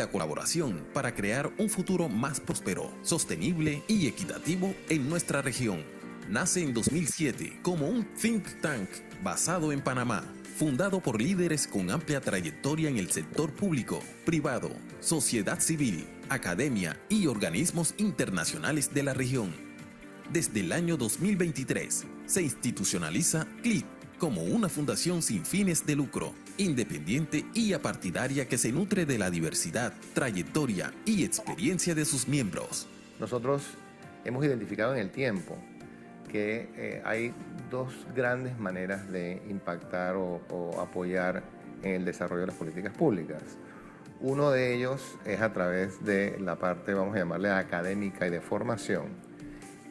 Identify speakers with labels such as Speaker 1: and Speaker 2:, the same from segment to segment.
Speaker 1: la colaboración para crear un futuro más próspero, sostenible y equitativo en nuestra región. Nace en 2007 como un think tank basado en Panamá, fundado por líderes con amplia trayectoria en el sector público, privado, sociedad civil, academia y organismos internacionales de la región. Desde el año 2023 se institucionaliza CLIT como una fundación sin fines de lucro, independiente y apartidaria que se nutre de la diversidad, trayectoria y experiencia de sus miembros.
Speaker 2: Nosotros hemos identificado en el tiempo que hay dos grandes maneras de impactar o apoyar en el desarrollo de las políticas públicas. Uno de ellos es a través de la parte, vamos a llamarle académica y de formación,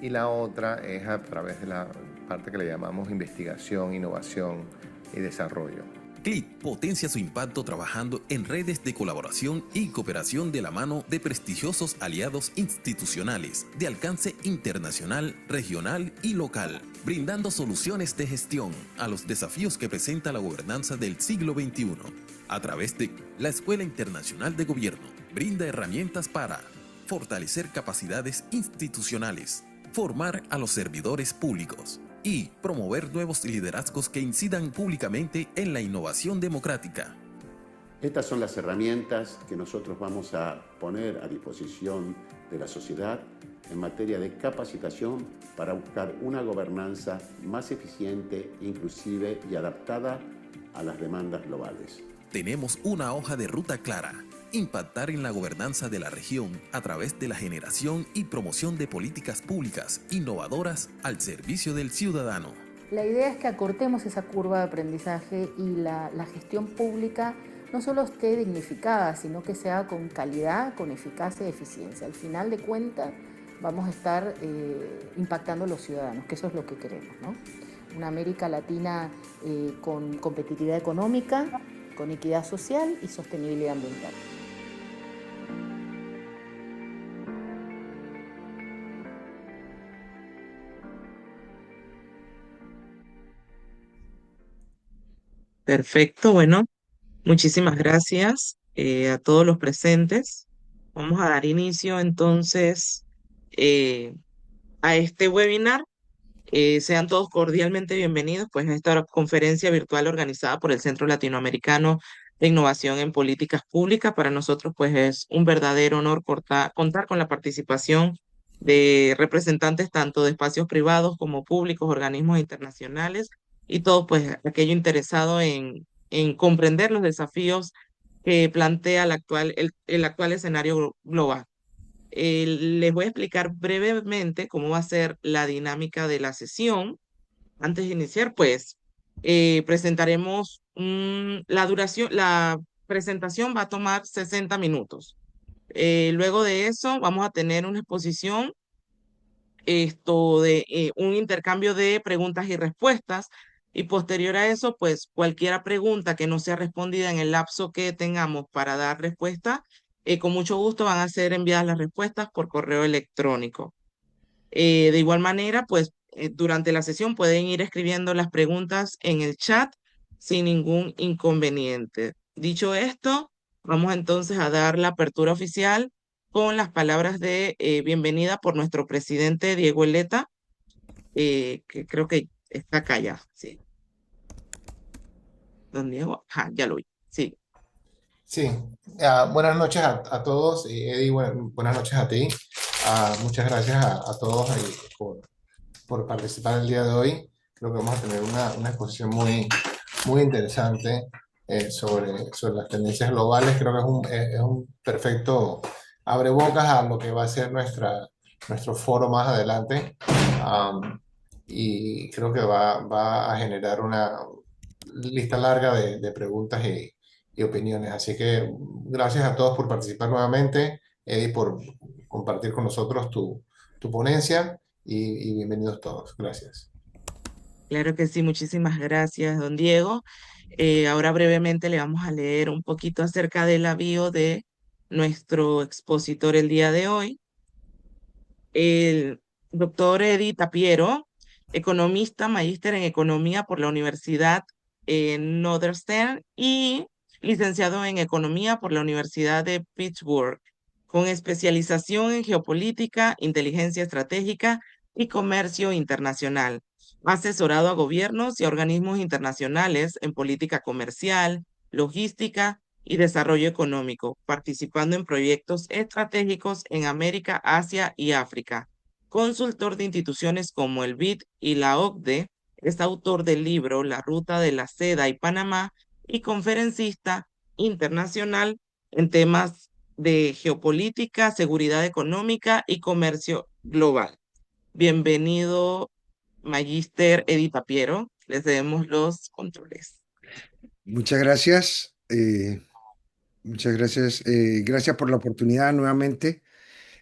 Speaker 2: y la otra es a través de la parte que le llamamos investigación, innovación y desarrollo.
Speaker 1: CLIT potencia su impacto trabajando en redes de colaboración y cooperación de la mano de prestigiosos aliados institucionales de alcance internacional, regional y local, brindando soluciones de gestión a los desafíos que presenta la gobernanza del siglo XXI. A través de la Escuela Internacional de Gobierno, brinda herramientas para fortalecer capacidades institucionales, formar a los servidores públicos y promover nuevos liderazgos que incidan públicamente en la innovación democrática.
Speaker 3: Estas son las herramientas que nosotros vamos a poner a disposición de la sociedad en materia de capacitación para buscar una gobernanza más eficiente, inclusive y adaptada a las demandas globales.
Speaker 1: Tenemos una hoja de ruta clara: impactar en la gobernanza de la región a través de la generación y promoción de políticas públicas innovadoras al servicio del ciudadano.
Speaker 4: La idea es que acortemos esa curva de aprendizaje y la gestión pública no solo esté dignificada, sino que sea con calidad, con eficacia y eficiencia. Al final de cuentas vamos a estar impactando a los ciudadanos, que eso es lo que queremos, ¿no? Una América Latina con competitividad económica, con equidad social y sostenibilidad ambiental.
Speaker 5: Perfecto, bueno, muchísimas gracias a todos los presentes. Vamos a dar inicio entonces eh, a este webinar. Sean todos cordialmente bienvenidos pues, a esta conferencia virtual organizada por el Centro Latinoamericano de Innovación en Políticas Públicas. Para nosotros pues, es un verdadero honor contar con la participación de representantes tanto de espacios privados como públicos, organismos internacionales y todo pues, aquello interesado en comprender los desafíos que plantea el actual escenario global. Les voy a explicar brevemente cómo va a ser la dinámica de la sesión. Antes de iniciar, pues, presentaremos la presentación va a tomar 60 minutos. Luego de eso, vamos a tener una exposición, un intercambio de preguntas y respuestas. Y posterior a eso, pues, cualquier pregunta que no sea respondida en el lapso que tengamos para dar respuesta, con mucho gusto van a ser enviadas las respuestas por correo electrónico. De igual manera, pues durante la sesión pueden ir escribiendo las preguntas en el chat sin ningún inconveniente. Dicho esto, vamos entonces a dar la apertura oficial con las palabras de bienvenida por nuestro presidente Diego Eleta, que creo que está acá ya. Sí. Don Diego, ya lo vi. Sí.
Speaker 6: Sí, buenas noches a todos. Eddie, buenas noches a ti. Muchas gracias a todos por participar el día de hoy. Creo que vamos a tener una exposición muy interesante sobre las tendencias globales. Creo que es un perfecto abrebocas a lo que va a ser nuestro foro más adelante. Y creo que va a generar una lista larga de preguntas y opiniones. Así que gracias a todos por participar nuevamente, Eddie, por compartir con nosotros tu ponencia y bienvenidos todos. Gracias.
Speaker 5: Claro que sí, muchísimas gracias, don Diego. Ahora brevemente le vamos a leer un poquito acerca de la bio de nuestro expositor el día de hoy. El doctor Eddie Tapiero, economista, magíster en economía por la Universidad Northwestern y licenciado en Economía por la Universidad de Pittsburgh, con especialización en geopolítica, inteligencia estratégica y comercio internacional. Ha asesorado a gobiernos y a organismos internacionales en política comercial, logística y desarrollo económico, participando en proyectos estratégicos en América, Asia y África. Consultor de instituciones como el BID y la OCDE, es autor del libro La Ruta de la Seda y Panamá y conferencista internacional en temas de geopolítica, seguridad económica y comercio global. Bienvenido, Magíster Eddie Papiero. Les debemos los controles.
Speaker 7: Muchas gracias. Muchas gracias. Gracias por la oportunidad nuevamente.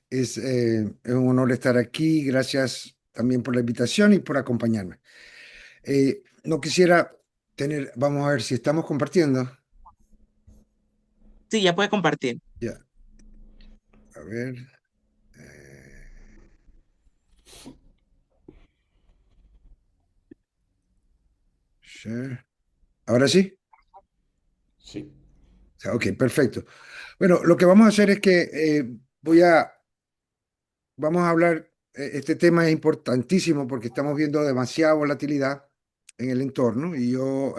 Speaker 7: Es un honor estar aquí. Gracias también por la invitación y por acompañarme. No quisiera tener, vamos a ver si estamos compartiendo.
Speaker 5: Sí, ya puede compartir.
Speaker 7: Ya. A ver. eh, share. ¿Ahora sí?
Speaker 3: Sí.
Speaker 7: Ok, perfecto. Bueno, lo que vamos a hacer es que vamos a hablar, este tema es importantísimo porque estamos viendo demasiada volatilidad en el entorno y yo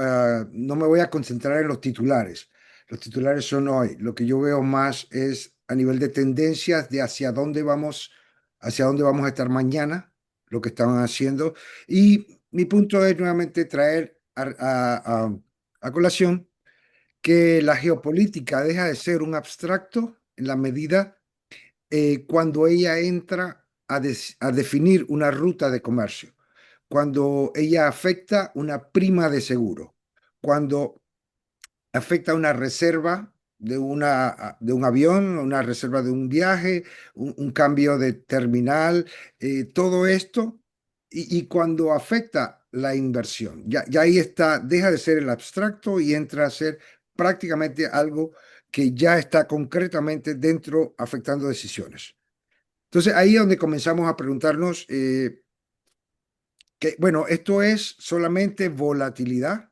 Speaker 7: no me voy a concentrar en los titulares. Los titulares son hoy. Lo que yo veo más es a nivel de tendencias de hacia dónde vamos a estar mañana, lo que estaban haciendo. Y mi punto es nuevamente traer a colación que la geopolítica deja de ser un abstracto en la medida cuando ella entra a definir una ruta de comercio, cuando ella afecta una prima de seguro, cuando afecta una reserva de un avión, una reserva de un viaje, un cambio de terminal, todo esto, y cuando afecta la inversión. Ya ahí está, deja de ser el abstracto y entra a ser prácticamente algo que ya está concretamente dentro afectando decisiones. Entonces ahí es donde comenzamos a preguntarnos que, bueno, esto es solamente volatilidad,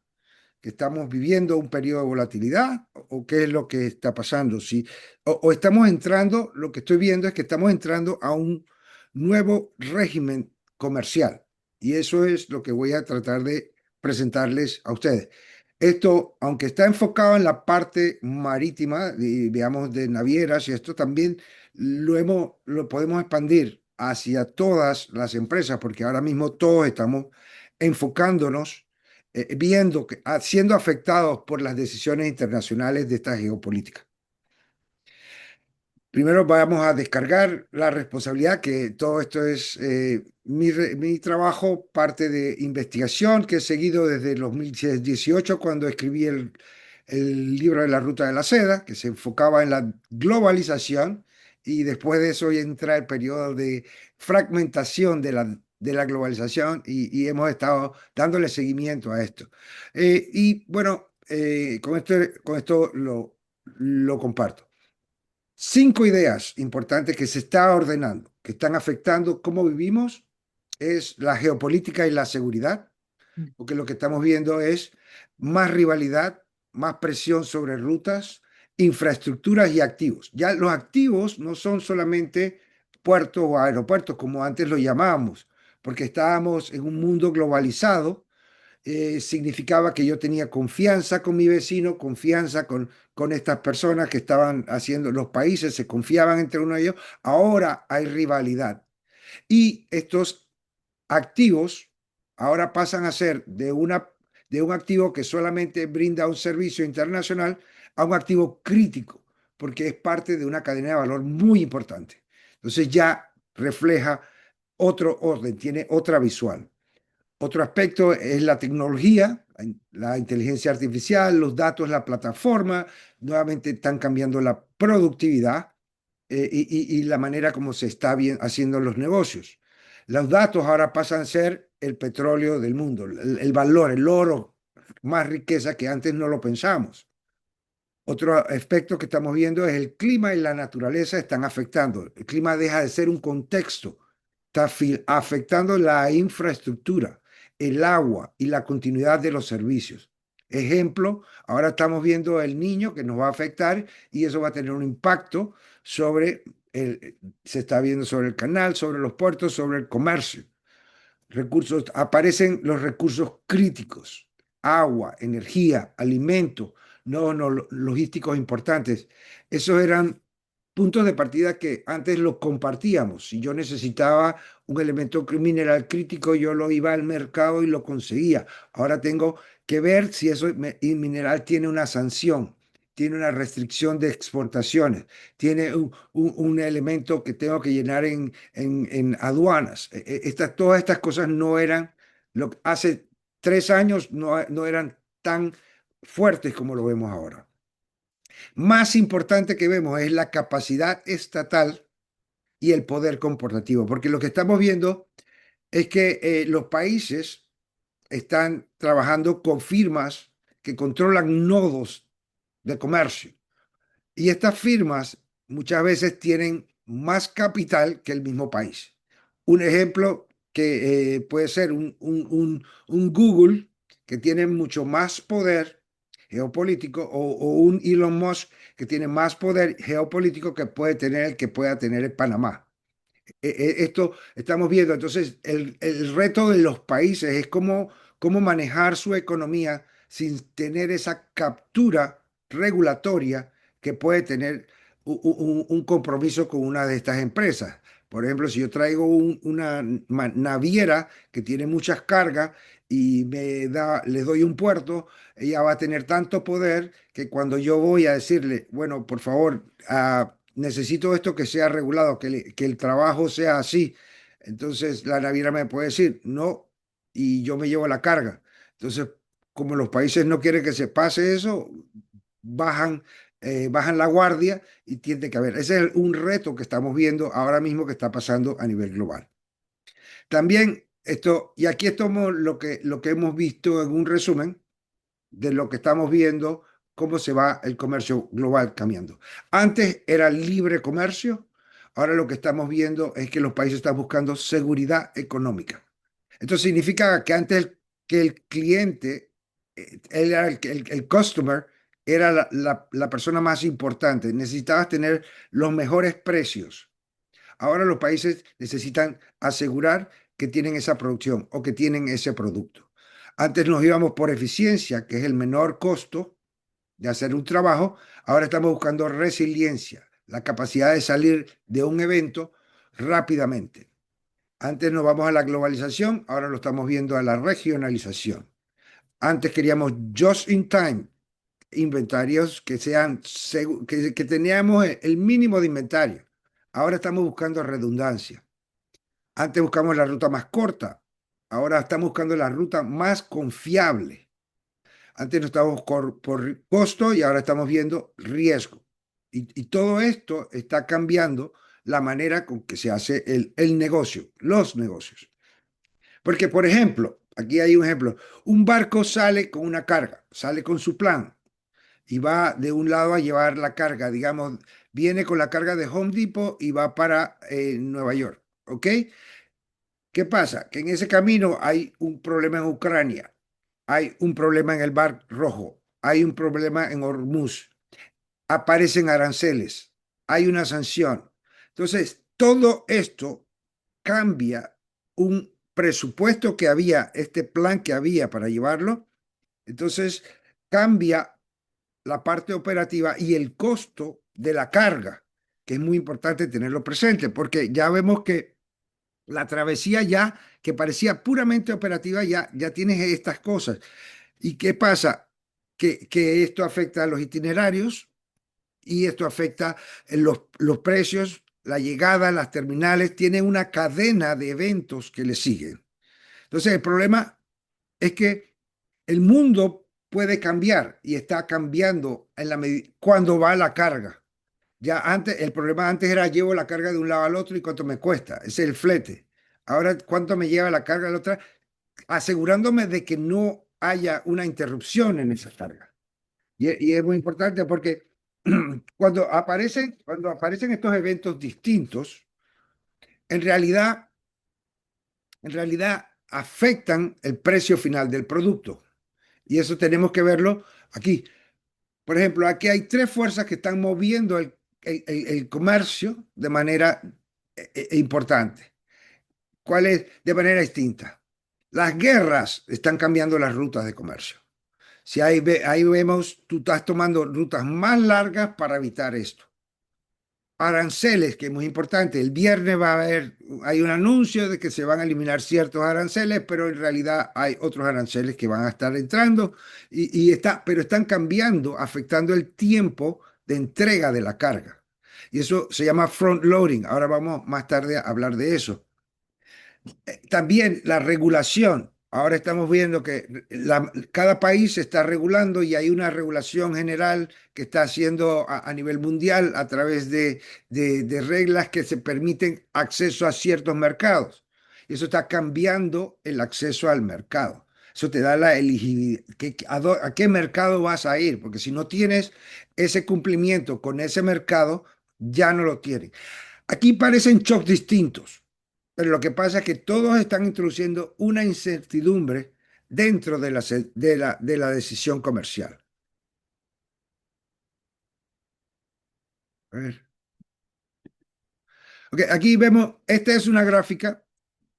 Speaker 7: que estamos viviendo un periodo de volatilidad o qué es lo que está pasando. Si, o estamos entrando, lo que estoy viendo es que estamos entrando a un nuevo régimen comercial y eso es lo que voy a tratar de presentarles a ustedes. Esto, aunque está enfocado en la parte marítima, digamos, de navieras y esto también lo podemos expandir hacia todas las empresas, porque ahora mismo todos estamos enfocándonos, viendo, siendo afectados por las decisiones internacionales de esta geopolítica. Primero vamos a descargar la responsabilidad, que todo esto es mi trabajo, parte de investigación que he seguido desde el 2018 cuando escribí el libro de la Ruta de la Seda, que se enfocaba en la globalización y después de eso entra el periodo de fragmentación de la globalización y hemos estado dándole seguimiento a esto. Y bueno, con esto lo comparto. 5 ideas importantes que se está ordenando, que están afectando cómo vivimos, es la geopolítica y la seguridad, porque lo que estamos viendo es más rivalidad, más presión sobre rutas, infraestructuras y activos. Ya los activos no son solamente puertos o aeropuertos, como antes lo llamábamos, porque estábamos en un mundo globalizado. Significaba que yo tenía confianza con mi vecino, confianza con estas personas que estaban haciendo, los países se confiaban entre uno y ellos. Ahora hay rivalidad. Y estos activos ahora pasan a ser de un activo que solamente brinda un servicio internacional a un activo crítico, porque es parte de una cadena de valor muy importante. Entonces ya refleja otro orden, tiene otra visual. Otro aspecto es la tecnología, la inteligencia artificial, los datos, la plataforma, nuevamente están cambiando la productividad y la manera como se está haciendo los negocios. Los datos ahora pasan a ser el petróleo del mundo, el valor, el oro, más riqueza que antes no lo pensamos. Otro aspecto que estamos viendo es el clima y la naturaleza están afectando. El clima deja de ser un contexto, está afectando la infraestructura, el agua y la continuidad de los servicios. Ejemplo, ahora estamos viendo el niño que nos va a afectar y eso va a tener un impacto sobre se está viendo sobre el canal, sobre los puertos, sobre el comercio. Recursos, aparecen los recursos críticos, agua, energía, alimento, no, logísticos importantes. Esos eran puntos de partida que antes los compartíamos. Si yo necesitaba un elemento mineral crítico, yo lo iba al mercado y lo conseguía. Ahora tengo que ver si eso mineral tiene una sanción, tiene una restricción de exportaciones, tiene un elemento que tengo que llenar en aduanas. Todas estas cosas no eran, hace 3 años no eran tan fuertes como lo vemos ahora. Más importante que vemos es la capacidad estatal y el poder corporativo, porque lo que estamos viendo es que los países están trabajando con firmas que controlan nodos de comercio. Y estas firmas muchas veces tienen más capital que el mismo país. Un ejemplo que puede ser un Google que tiene mucho más poder geopolítico o un Elon Musk que tiene más poder geopolítico que puede tener el que pueda tener el Panamá. Esto estamos viendo. Entonces, el reto de los países es cómo manejar su economía sin tener esa captura regulatoria que puede tener un compromiso con una de estas empresas. Por ejemplo, si yo traigo una naviera que tiene muchas cargas y le doy un puerto, ella va a tener tanto poder que cuando yo voy a decirle, bueno, por favor, necesito esto que sea regulado, que el trabajo sea así. Entonces la naviera me puede decir no y yo me llevo la carga. Entonces, como los países no quieren que se pase eso, bajan, bajan la guardia y tiene que haber. Ese es un reto que estamos viendo ahora mismo que está pasando a nivel global. También esto, y aquí estamos lo que hemos visto en un resumen de lo que estamos viendo, cómo se va el comercio global cambiando. Antes era libre comercio, ahora lo que estamos viendo es que los países están buscando seguridad económica. Esto significa que antes que el cliente, él era el customer, era la persona más importante. Necesitabas tener los mejores precios. Ahora los países necesitan asegurar que tienen esa producción o que tienen ese producto. Antes nos íbamos por eficiencia, que es el menor costo de hacer un trabajo. Ahora estamos buscando resiliencia, la capacidad de salir de un evento rápidamente. Antes nos vamos a la globalización, ahora lo estamos viendo a la regionalización. Antes queríamos just in time, inventarios que sean que teníamos el mínimo de inventario. Ahora estamos buscando redundancia. Antes buscamos la ruta más corta, ahora estamos buscando la ruta más confiable. Antes no estábamos por costo y ahora estamos viendo riesgo. Y todo esto está cambiando la manera con que se hace el negocio, los negocios. Porque, por ejemplo, aquí hay un ejemplo, un barco sale con una carga, sale con su plan y va de un lado a llevar la carga, digamos, viene con la carga de Home Depot y va para Nueva York, ¿ok? ¿Qué pasa? Que en ese camino hay un problema en Ucrania, hay un problema en el Mar Rojo, hay un problema en Hormuz, aparecen aranceles, hay una sanción. Entonces, todo esto cambia un presupuesto que había, este plan que había para llevarlo, entonces cambia la parte operativa y el costo de la carga, que es muy importante tenerlo presente, porque ya vemos que la travesía ya, que parecía puramente operativa, ya tienes estas cosas. ¿Y qué pasa? Que esto afecta a los itinerarios y esto afecta los precios, la llegada, las terminales, tienen una cadena de eventos que le siguen. Entonces, el problema es que el mundo puede cambiar y está cambiando en cuando va la carga. Ya antes, el problema antes era llevo la carga de un lado al otro y cuánto me cuesta. Ese es el flete. Ahora, cuánto me lleva la carga de la otra, asegurándome de que no haya una interrupción en esa carga. Y es muy importante porque cuando aparecen estos eventos distintos, en realidad, en realidad afectan el precio final del producto. Y eso tenemos que verlo aquí. Por ejemplo, aquí hay tres fuerzas que están moviendo el comercio de manera importante. ¿Cuál es? De manera distinta. Las guerras están cambiando las rutas de comercio. Si ahí vemos, tú estás tomando rutas más largas para evitar esto. Aranceles, que es muy importante. El viernes va a haber, hay un anuncio de que se van a eliminar ciertos aranceles, pero en realidad hay otros aranceles que van a estar entrando pero están cambiando, afectando el tiempo de entrega de la carga. Y eso se llama front loading. Ahora vamos más tarde a hablar de eso. También la regulación. Ahora estamos viendo que cada país se está regulando y hay una regulación general que está haciendo a nivel mundial a través de reglas que se permiten acceso a ciertos mercados. Y eso está cambiando el acceso al mercado. Eso te da la elegibilidad. ¿A qué mercado vas a ir? Porque si no tienes ese cumplimiento con ese mercado, ya no lo tienes. Aquí parecen shocks distintos, pero lo que pasa es que todos están introduciendo una incertidumbre dentro de la decisión comercial. A ver. Ok, aquí vemos, esta es una gráfica,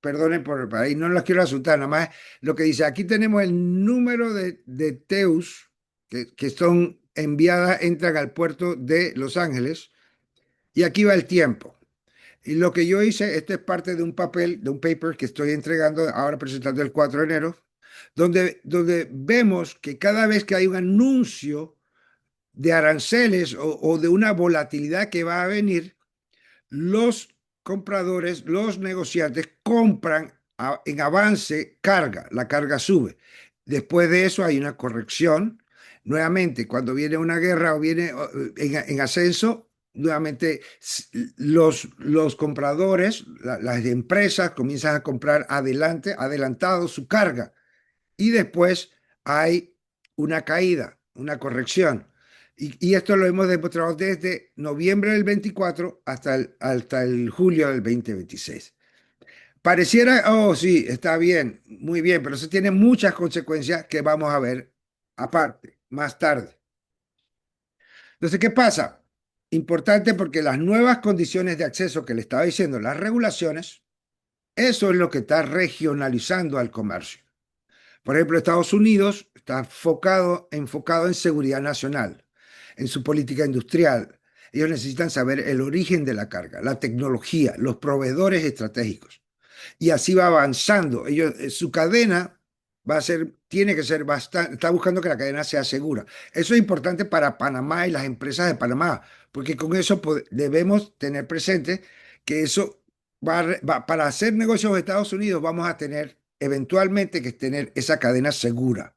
Speaker 7: perdonen por ahí, no las quiero asustar, nada más lo que dice, aquí tenemos el número de TEUs que son enviadas, entran al puerto de Los Ángeles, y aquí va el tiempo. Y lo que yo hice, este es parte de un papel, de un paper que estoy entregando, ahora presentando el 4 de enero, donde vemos que cada vez que hay un anuncio de aranceles o de una volatilidad que va a venir, los compradores, los negociantes compran en avance carga, la carga sube. Después de eso hay una corrección. Nuevamente, cuando viene una guerra o viene en ascenso, nuevamente los compradores, las empresas comienzan a comprar adelantado su carga y después hay una caída, una corrección. Y esto lo hemos demostrado desde noviembre del 24 hasta el julio del 2026. Pareciera, oh sí, está bien, muy bien, pero eso tiene muchas consecuencias que vamos a ver aparte, más tarde. Entonces, ¿qué pasa? Importante porque las nuevas condiciones de acceso que le estaba diciendo, las regulaciones, eso es lo que está regionalizando al comercio. Por ejemplo, Estados Unidos está enfocado en seguridad nacional, en su política industrial. Ellos necesitan saber el origen de la carga, la tecnología, los proveedores estratégicos. Y así va avanzando. Su cadena tiene que ser bastante, está buscando que la cadena sea segura. Eso es importante para Panamá y las empresas de Panamá, porque con eso debemos tener presente que eso para hacer negocios en Estados Unidos vamos a tener eventualmente que tener esa cadena segura.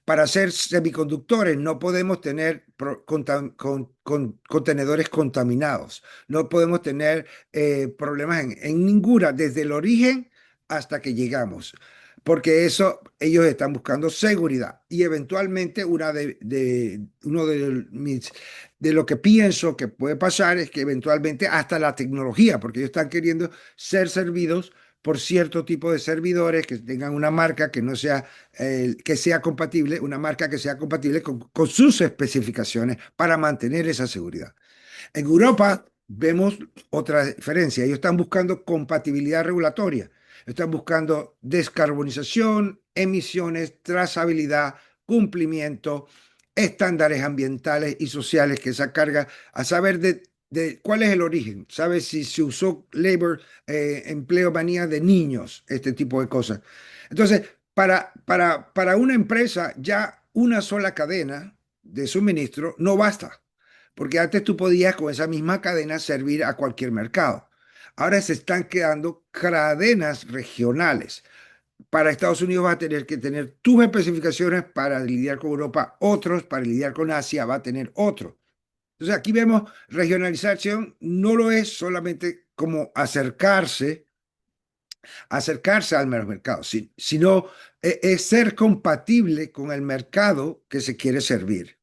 Speaker 7: Para hacer semiconductores no podemos tener contenedores contaminados, no podemos tener problemas en ninguna, desde el origen hasta que llegamos, porque eso ellos están buscando seguridad y eventualmente uno de lo que pienso que puede pasar es que eventualmente hasta la tecnología, porque ellos están queriendo ser servidos por cierto tipo de servidores que tengan una marca que no sea que sea compatible, una marca que sea compatible con sus especificaciones para mantener esa seguridad. En Europa vemos otra diferencia. Ellos están buscando compatibilidad regulatoria. Están buscando descarbonización, emisiones, trazabilidad, cumplimiento, estándares ambientales y sociales que esa carga, a saber de cuál es el origen, sabe si se usó empleo manía de niños, este tipo de cosas. Entonces, para una empresa, ya una sola cadena de suministro no basta, porque antes tú podías con esa misma cadena servir a cualquier mercado. Ahora se están creando cadenas regionales. Para Estados Unidos va a tener que tener tus especificaciones para lidiar con Europa, otros para lidiar con Asia va a tener otro. Entonces aquí vemos regionalización no lo es solamente como acercarse al mercado, sino es ser compatible con el mercado que se quiere servir.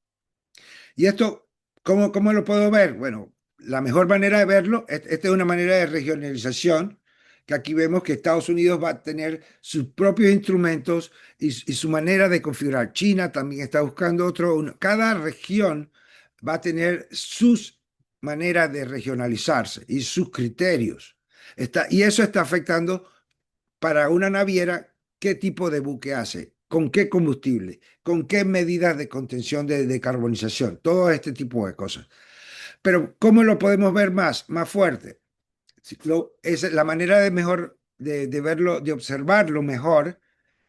Speaker 7: Y esto, ¿cómo lo puedo ver? Bueno, la mejor manera de verlo, esta es una manera de regionalización que aquí vemos que Estados Unidos va a tener sus propios instrumentos y su manera de configurar. China también está buscando otro. Cada región va a tener sus maneras de regionalizarse y sus criterios. Y eso está afectando para una naviera qué tipo de buque hace, con qué combustible, con qué medidas de contención de carbonización, todo este tipo de cosas. Pero ¿cómo lo podemos ver más fuerte? Es la manera de mejor de verlo, de observarlo mejor,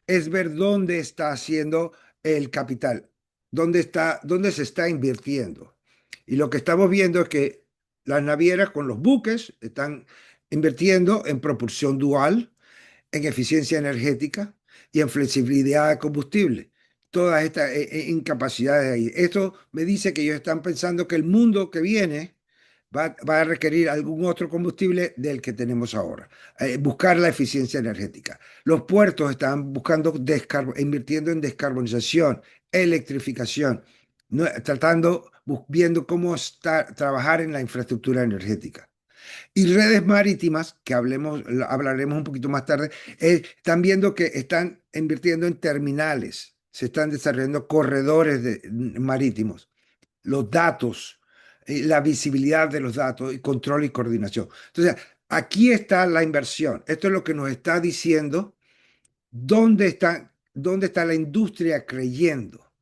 Speaker 7: es ver dónde está haciendo el capital, dónde se está invirtiendo. Y lo que estamos viendo es que las navieras con los buques están invirtiendo en propulsión dual, en eficiencia energética y en flexibilidad de combustible. Todas estas incapacidades ahí. Esto me dice que ellos están pensando que el mundo que viene va a requerir algún otro combustible del que tenemos ahora. Buscar la eficiencia energética. Los puertos están buscando, invirtiendo en descarbonización, electrificación, tratando, viendo cómo trabajar en la infraestructura energética. Y redes marítimas, que hablaremos un poquito más tarde, están viendo que están invirtiendo en terminales, se están desarrollando corredores marítimos, los datos, la visibilidad de los datos, y control y coordinación. Entonces, aquí está la inversión. Esto es lo que nos está diciendo dónde está la industria creyendo,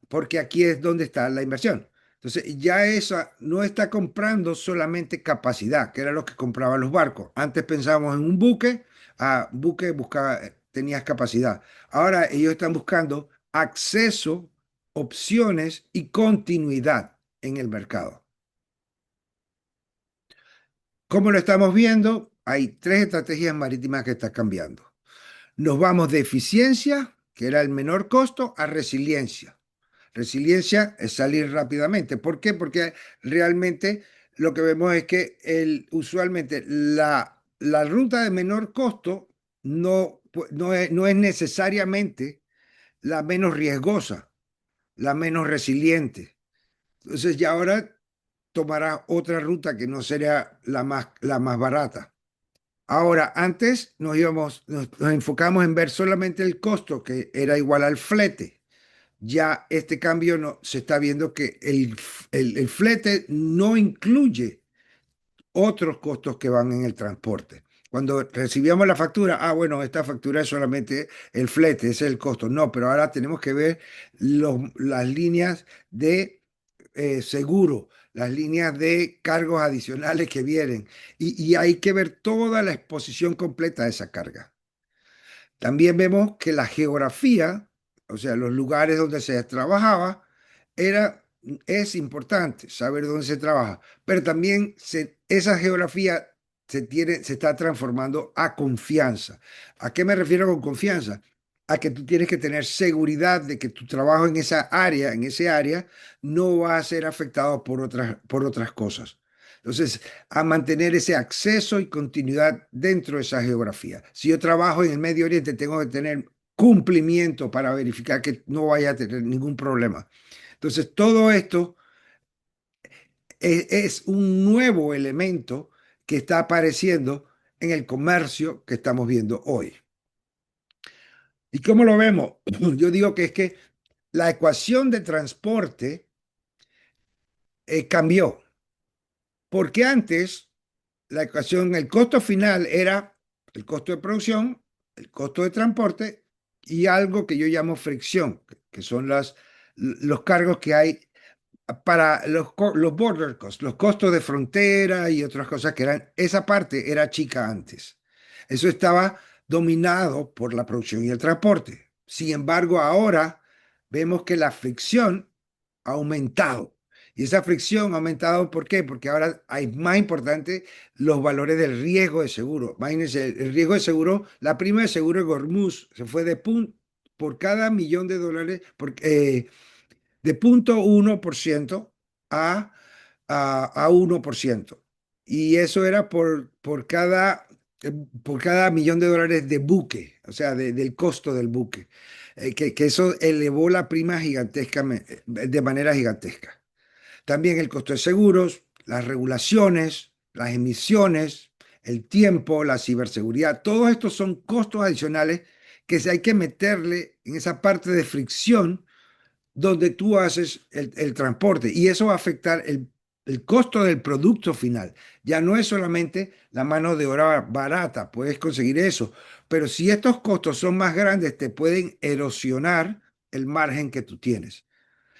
Speaker 7: porque aquí es donde está la inversión. Entonces, ya esa no está comprando solamente capacidad, que era lo que compraban los barcos. Antes pensábamos en un buque, buque buscaba, tenías capacidad. Ahora ellos están buscando acceso, opciones y continuidad en el mercado. ¿Cómo lo estamos viendo? Hay tres estrategias marítimas que están cambiando. Nos vamos de eficiencia, que era el menor costo, a resiliencia. Resiliencia es salir rápidamente. ¿Por qué? Porque realmente lo que vemos es que usualmente la ruta de menor costo no es necesariamente la menos riesgosa, la menos resiliente. Entonces ya ahora tomará otra ruta que no será la más barata. Ahora, antes nos enfocamos en ver solamente el costo, que era igual al flete. Ya este cambio no, se está viendo que el flete no incluye otros costos que van en el transporte. Cuando recibíamos la factura, bueno, esta factura es solamente el flete, ese es el costo. No, pero ahora tenemos que ver las líneas de seguro, las líneas de cargos adicionales que vienen. Y hay que ver toda la exposición completa de esa carga. También vemos que la geografía, o sea, los lugares donde se trabajaba, es importante saber dónde se trabaja, pero también esa geografía se está transformando a confianza. ¿A qué me refiero con confianza? A que tú tienes que tener seguridad de que tu trabajo en en ese área, no va a ser afectado por otras cosas. Entonces, a mantener ese acceso y continuidad dentro de esa geografía. Si yo trabajo en el Medio Oriente, tengo que tener cumplimiento para verificar que no vaya a tener ningún problema. Entonces, todo esto es un nuevo elemento que está apareciendo en el comercio que estamos viendo hoy. ¿Y cómo lo vemos? Yo digo que es que la ecuación de transporte cambió, porque antes la ecuación, el costo final era el costo de producción, el costo de transporte y algo que yo llamo fricción, que son los cargos que hay para los border costs, los costos de frontera y otras cosas esa parte era chica antes. Eso estaba dominado por la producción y el transporte. Sin embargo, ahora vemos que la fricción ha aumentado. Y esa fricción ha aumentado, ¿por qué? Porque ahora hay más importante los valores del riesgo de seguro. Imagínense, el riesgo de seguro, la prima de seguro de Gormuz se fue por cada $1.000.000 de 0,1% a 1%. Y eso era por cada $1.000.000 de buque, o sea, del costo del buque. Que eso elevó la prima de manera gigantesca. También el costo de seguros, las regulaciones, las emisiones, el tiempo, la ciberseguridad, todos estos son costos adicionales que hay que meterle en esa parte de fricción donde tú haces el transporte y eso va a afectar el costo del producto final. Ya no es solamente la mano de obra barata, puedes conseguir eso, pero si estos costos son más grandes, te pueden erosionar el margen que tú tienes.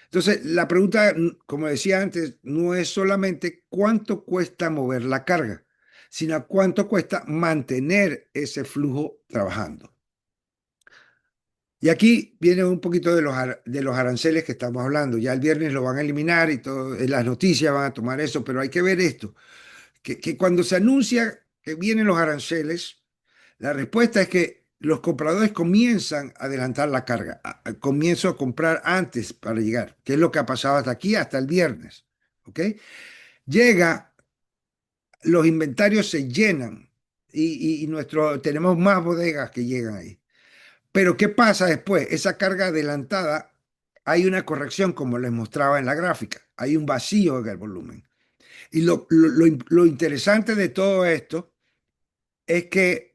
Speaker 7: Entonces, la pregunta, como decía antes, no es solamente cuánto cuesta mover la carga, sino cuánto cuesta mantener ese flujo trabajando. Y aquí viene un poquito de los aranceles que estamos hablando. Ya el viernes lo van a eliminar y todo, en las noticias van a tomar eso, pero hay que ver esto, que cuando se anuncia que vienen los aranceles, la respuesta es que los compradores comienzan a adelantar la carga, comienzo a comprar antes para llegar, que es lo que ha pasado hasta aquí, hasta el viernes. ¿Ok? Llega, los inventarios se llenan tenemos más bodegas que llegan ahí. Pero ¿qué pasa después? Esa carga adelantada, hay una corrección como les mostraba en la gráfica, hay un vacío en el volumen. Y lo interesante de todo esto es que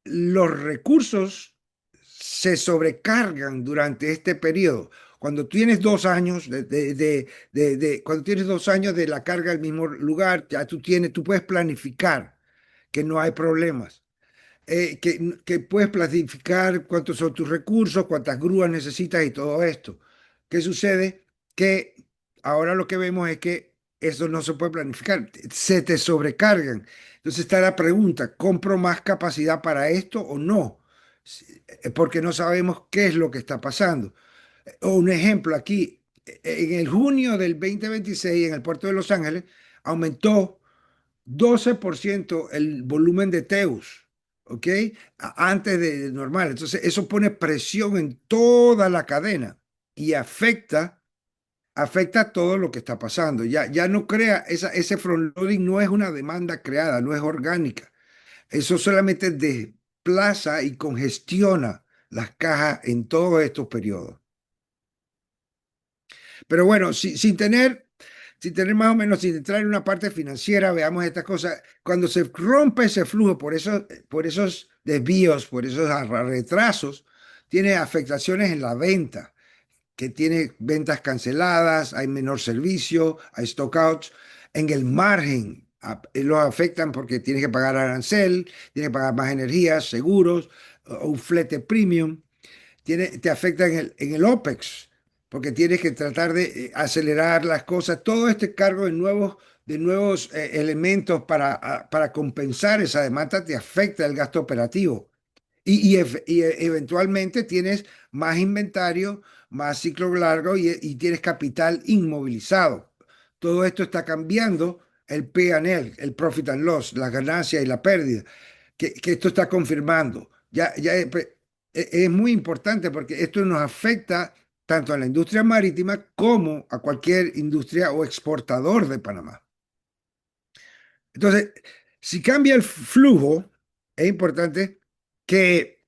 Speaker 7: los recursos se sobrecargan durante este periodo. Cuando tienes 2 años cuando tienes 2 años de la carga al mismo lugar, ya tú puedes planificar que no hay problemas. Que puedes planificar cuántos son tus recursos, cuántas grúas necesitas y todo esto. ¿Qué sucede? Que ahora lo que vemos es que eso no se puede planificar, se te sobrecargan. Entonces está la pregunta, ¿compro más capacidad para esto o no? Porque no sabemos qué es lo que está pasando. O un ejemplo aquí, en el junio del 2026 en el puerto de Los Ángeles aumentó 12% el volumen de Teus, ¿ok? Antes de normal. Entonces, eso pone presión en toda la cadena y afecta todo lo que está pasando. Ya no crea, ese frontloading no es una demanda creada, no es orgánica. Eso solamente desplaza y congestiona las cajas en todos estos periodos. Pero bueno, sin tener más o menos, sin entrar en una parte financiera, veamos estas cosas. Cuando se rompe ese flujo por esos desvíos, por esos retrasos, tiene afectaciones en la venta, que tiene ventas canceladas, hay menor servicio, hay stockouts. En el margen, lo afectan porque tienes que pagar arancel, tienes que pagar más energías, seguros, un flete premium te afecta en el OPEX, porque tienes que tratar de acelerar las cosas, todo este cargo de nuevos elementos para compensar esa demanda te afecta el gasto operativo. Eventualmente tienes más inventario, más ciclo largo y tienes capital inmovilizado. Todo esto está cambiando el P&L, el profit and loss, la ganancia y la pérdida, que esto está confirmando. Es muy importante porque esto nos afecta tanto a la industria marítima como a cualquier industria o exportador de Panamá. Entonces, si cambia el flujo, es importante que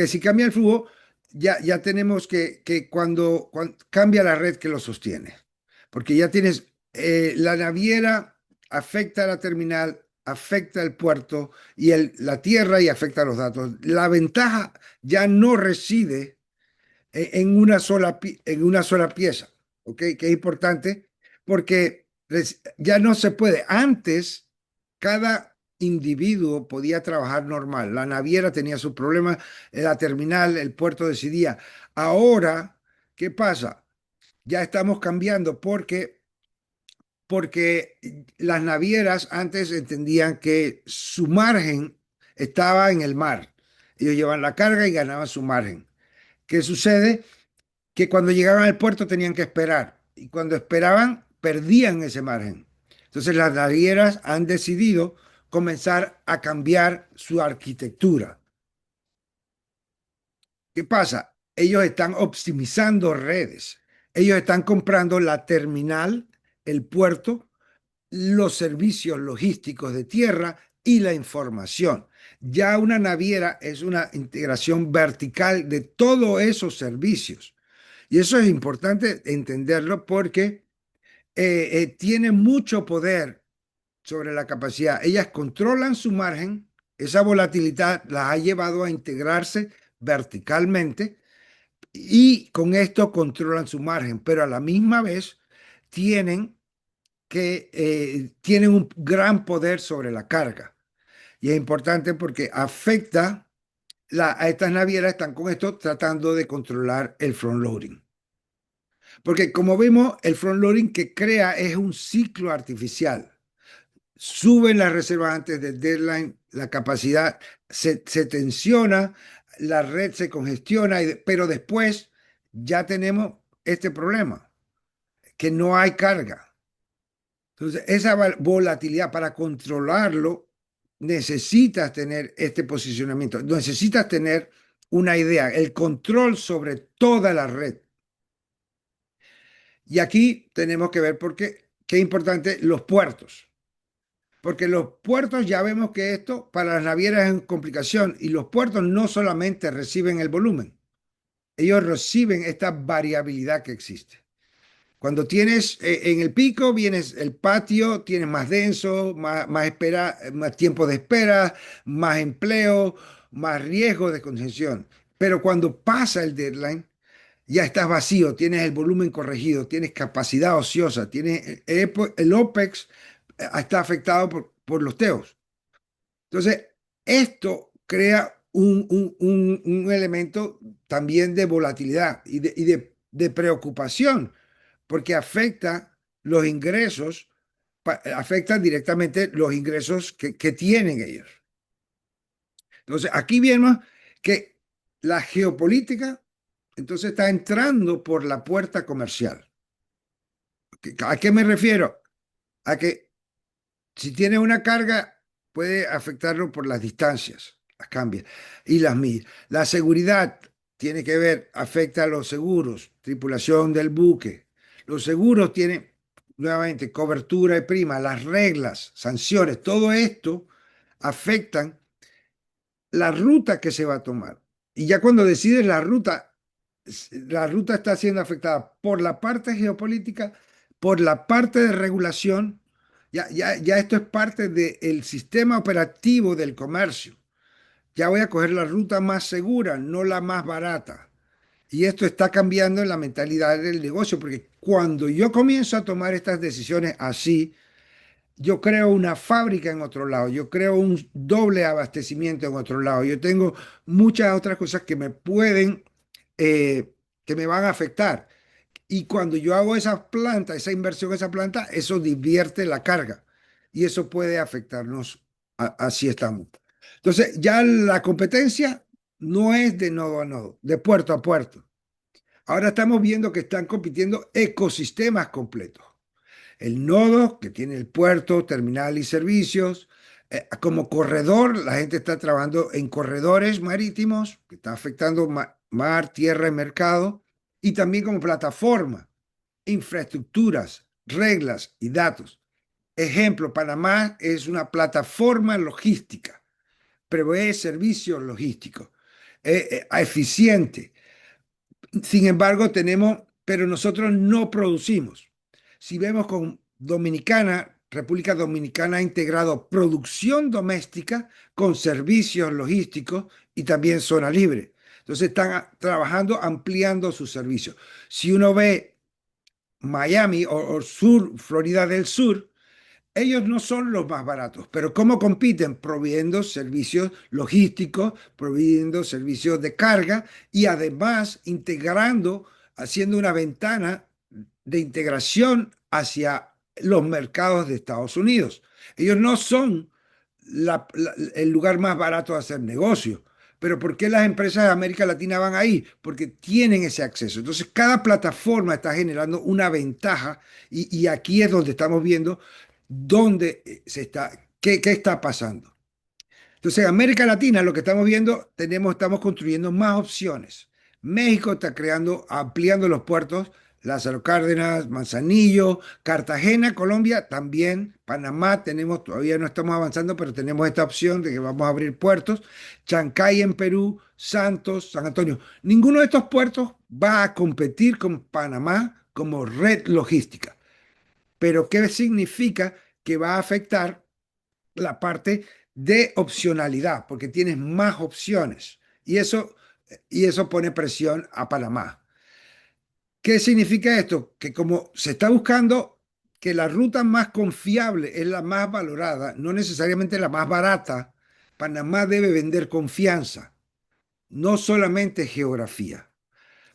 Speaker 7: si cambia el flujo, ya tenemos que cuando cambia la red que lo sostiene, porque ya tienes la naviera afecta a la terminal, afecta el puerto y la tierra y afecta a los datos. La ventaja ya no reside en una sola pieza, ¿ok? Que es importante porque ya no se puede. Antes, cada individuo podía trabajar normal. La naviera tenía sus problemas, la terminal, el puerto decidía. Ahora, ¿qué pasa? Ya estamos cambiando porque las navieras antes entendían que su margen estaba en el mar. Ellos llevaban la carga y ganaban su margen. ¿Qué sucede? Que cuando llegaban al puerto tenían que esperar y cuando esperaban perdían ese margen. Entonces las navieras han decidido comenzar a cambiar su arquitectura. ¿Qué pasa? Ellos están optimizando redes. Ellos están comprando la terminal, el puerto, los servicios logísticos de tierra y la información. Ya una naviera es una integración vertical de todos esos servicios. Y eso es importante entenderlo porque tiene mucho poder sobre la capacidad. Ellas controlan su margen, esa volatilidad las ha llevado a integrarse verticalmente y con esto controlan su margen, pero a la misma vez tienen tienen un gran poder sobre la carga. Y es importante porque afecta a estas navieras, están con esto tratando de controlar el front loading. Porque como vemos, el front loading que crea es un ciclo artificial. Suben las reservas antes del deadline, la capacidad se tensiona, la red se congestiona, pero después ya tenemos este problema, que no hay carga. Entonces, esa volatilidad para controlarlo, necesitas tener este posicionamiento, necesitas tener una idea, el control sobre toda la red. Y aquí tenemos que ver por qué es importante los puertos. Porque los puertos ya vemos que esto para las navieras es una complicación y los puertos no solamente reciben el volumen, ellos reciben esta variabilidad que existe. Cuando tienes en el pico, vienes el patio, tienes más denso, más espera, más tiempo de espera, más empleo, más riesgo de congestión. Pero cuando pasa el deadline, ya estás vacío, tienes el volumen corregido, tienes capacidad ociosa, tienes el OPEX está afectado por los TEOs. Entonces, esto crea un elemento también de volatilidad y de preocupación, porque afecta los ingresos, afecta directamente los ingresos que tienen ellos. Entonces, aquí vemos que la geopolítica entonces está entrando por la puerta comercial. ¿A qué me refiero? A que si tienes una carga, puede afectarlo por las distancias, las cambias y las millas. La seguridad tiene que ver, afecta a los seguros, tripulación del buque. Los seguros tienen, nuevamente, cobertura y prima, las reglas, sanciones, todo esto afectan la ruta que se va a tomar. Y ya cuando decides la ruta está siendo afectada por la parte geopolítica, por la parte de regulación. Ya esto es parte del sistema operativo del comercio. Ya voy a coger la ruta más segura, no la más barata. Y esto está cambiando en la mentalidad del negocio, porque cuando yo comienzo a tomar estas decisiones así, yo creo una fábrica en otro lado, yo creo un doble abastecimiento en otro lado, yo tengo muchas otras cosas que me pueden, que me van a afectar. Y cuando yo hago esa planta, esa inversión, esa planta, eso divierte la carga y eso puede afectarnos. Así estamos. Entonces, ya la competencia no es de nodo a nodo, de puerto a puerto. Ahora estamos viendo que están compitiendo ecosistemas completos. El nodo que tiene el puerto, terminal y servicios. Como corredor, la gente está trabajando en corredores marítimos, que está afectando mar, tierra y mercado. Y también como plataforma, infraestructuras, reglas y datos. Ejemplo, Panamá es una plataforma logística, provee servicios logísticos, eficiente. Sin embargo, pero nosotros no producimos. Si vemos con Dominicana, República Dominicana ha integrado producción doméstica con servicios logísticos y también zona libre. Entonces están trabajando, ampliando sus servicios. Si uno ve Miami o sur, Florida del Sur, ellos no son los más baratos, pero ¿cómo compiten? Proveyendo servicios logísticos, proveyendo servicios de carga y además integrando, haciendo una ventana de integración hacia los mercados de Estados Unidos. Ellos no son el lugar más barato de hacer negocio. Pero ¿por qué las empresas de América Latina van ahí? Porque tienen ese acceso. Entonces, cada plataforma está generando una ventaja y aquí es donde estamos viendo dónde qué está pasando. Entonces, en América Latina, lo que estamos viendo, estamos construyendo más opciones. México está ampliando los puertos, Lázaro Cárdenas, Manzanillo, Cartagena, Colombia, también, Panamá, todavía no estamos avanzando, pero tenemos esta opción de que vamos a abrir puertos, Chancay en Perú, Santos, San Antonio. Ninguno de estos puertos va a competir con Panamá como red logística. Pero ¿qué significa? que va a afectar la parte de opcionalidad, porque tienes más opciones y eso pone presión a Panamá. ¿Qué significa esto? Que como se está buscando que la ruta más confiable es la más valorada, no necesariamente la más barata, Panamá debe vender confianza, no solamente geografía.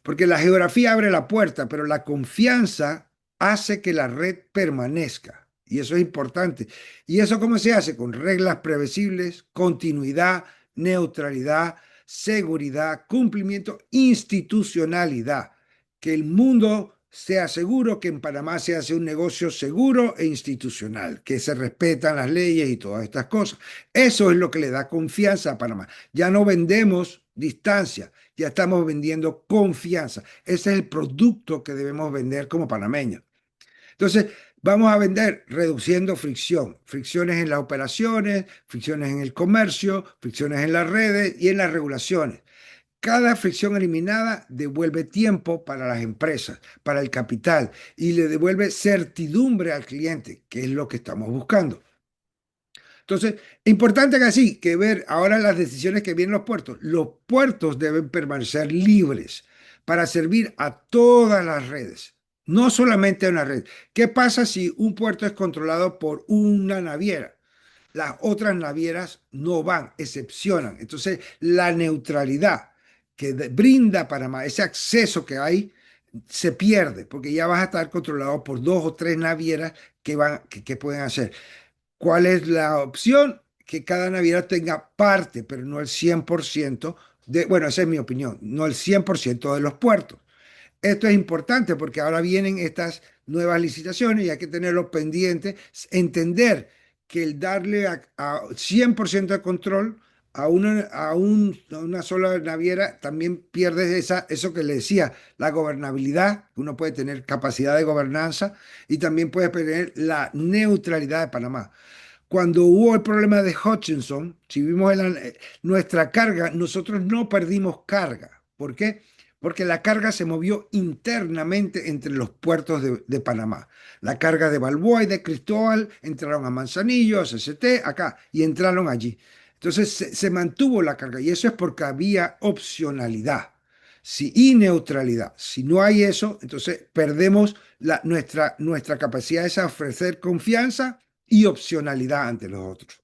Speaker 7: Porque la geografía abre la puerta, pero la confianza hace que la red permanezca. Y eso es importante. ¿Y eso cómo se hace? Con reglas previsibles, continuidad, neutralidad, seguridad, cumplimiento, institucionalidad. Que el mundo sea seguro, que en Panamá se hace un negocio seguro e institucional, que se respetan las leyes y todas estas cosas. Eso es lo que le da confianza a Panamá. Ya no vendemos distancia, ya estamos vendiendo confianza. Ese es el producto que debemos vender como panameños. Entonces, vamos a vender reduciendo fricción, fricciones en las operaciones, fricciones en el comercio, fricciones en las redes y en las regulaciones. Cada fricción eliminada devuelve tiempo para las empresas, para el capital y le devuelve certidumbre al cliente, que es lo que estamos buscando. Entonces, importante que así, que ver ahora las decisiones que vienen los puertos. Los puertos deben permanecer libres para servir a todas las redes, no solamente a una red. ¿Qué pasa si un puerto es controlado por una naviera? Las otras navieras no van, excepcionan. Entonces, la neutralidad que brinda Panamá, ese acceso que hay, se pierde, porque ya vas a estar controlado por dos o tres navieras que pueden hacer. ¿Cuál es la opción? Que cada naviera tenga parte, pero no el 100% bueno, esa es mi opinión, no el 100% de los puertos. Esto es importante porque ahora vienen estas nuevas licitaciones y hay que tenerlo pendiente, entender que el darle a 100% de control a una sola naviera también pierde eso que le decía, la gobernabilidad, uno puede tener capacidad de gobernanza y también puede perder la neutralidad de Panamá. Cuando hubo el problema de Hutchinson, si vimos nuestra carga, nosotros no perdimos carga. ¿Por qué? Porque la carga se movió internamente entre los puertos de Panamá. La carga de Balboa y de Cristóbal entraron a Manzanillo, a CCT, acá, y entraron allí. Entonces se mantuvo la carga y eso es porque había opcionalidad y neutralidad. Si no hay eso, entonces perdemos nuestra capacidad de ofrecer confianza y opcionalidad ante los otros.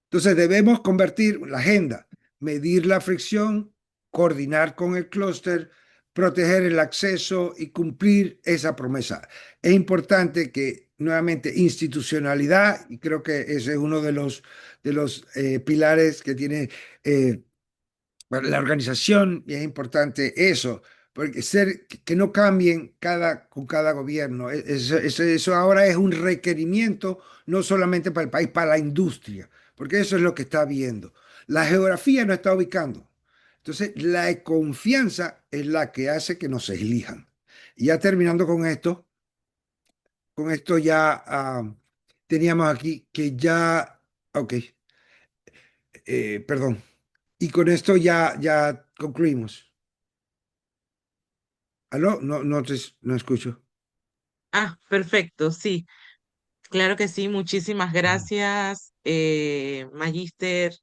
Speaker 7: Entonces debemos convertir la agenda, medir la fricción, coordinar con el clúster, proteger el acceso y cumplir esa promesa. Es importante que nuevamente institucionalidad, y creo que ese es uno de los pilares que tiene la organización, y es importante eso, porque que no cambien con cada gobierno. Eso ahora es un requerimiento no solamente para el país, para la industria, porque eso es lo que está viendo. La geografía nos está ubicando. Entonces, la confianza es la que hace que nos elijan. Y ya terminando con esto ya teníamos aquí que ya, ok, perdón. Y con esto ya concluimos. ¿Aló? No escucho.
Speaker 5: Ah, perfecto, sí, claro que sí. Muchísimas
Speaker 6: Mm.
Speaker 5: gracias, Magíster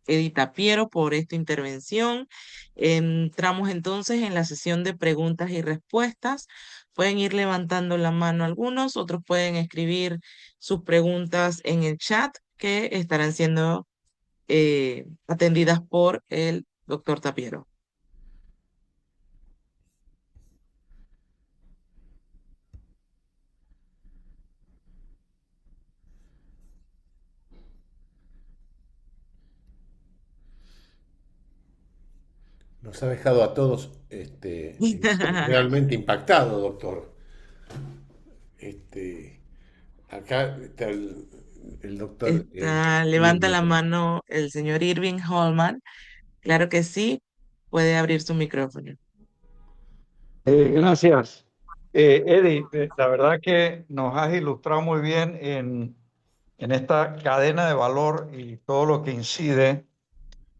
Speaker 5: Edita Piero, por esta intervención. Entramos entonces en la sesión de preguntas y respuestas. Pueden ir levantando la mano algunos, otros pueden escribir sus preguntas en el chat que estarán siendo atendidas por el doctor Tapiero.
Speaker 8: Nos ha dejado a todos realmente impactados, doctor. Este, acá está el doctor
Speaker 5: Levanta
Speaker 8: Irving.
Speaker 5: la mano el señor Irving Holman. Claro que sí, puede abrir su micrófono.
Speaker 9: Gracias. Eddie, la verdad que nos has ilustrado muy bien en esta cadena de valor y todo lo que incide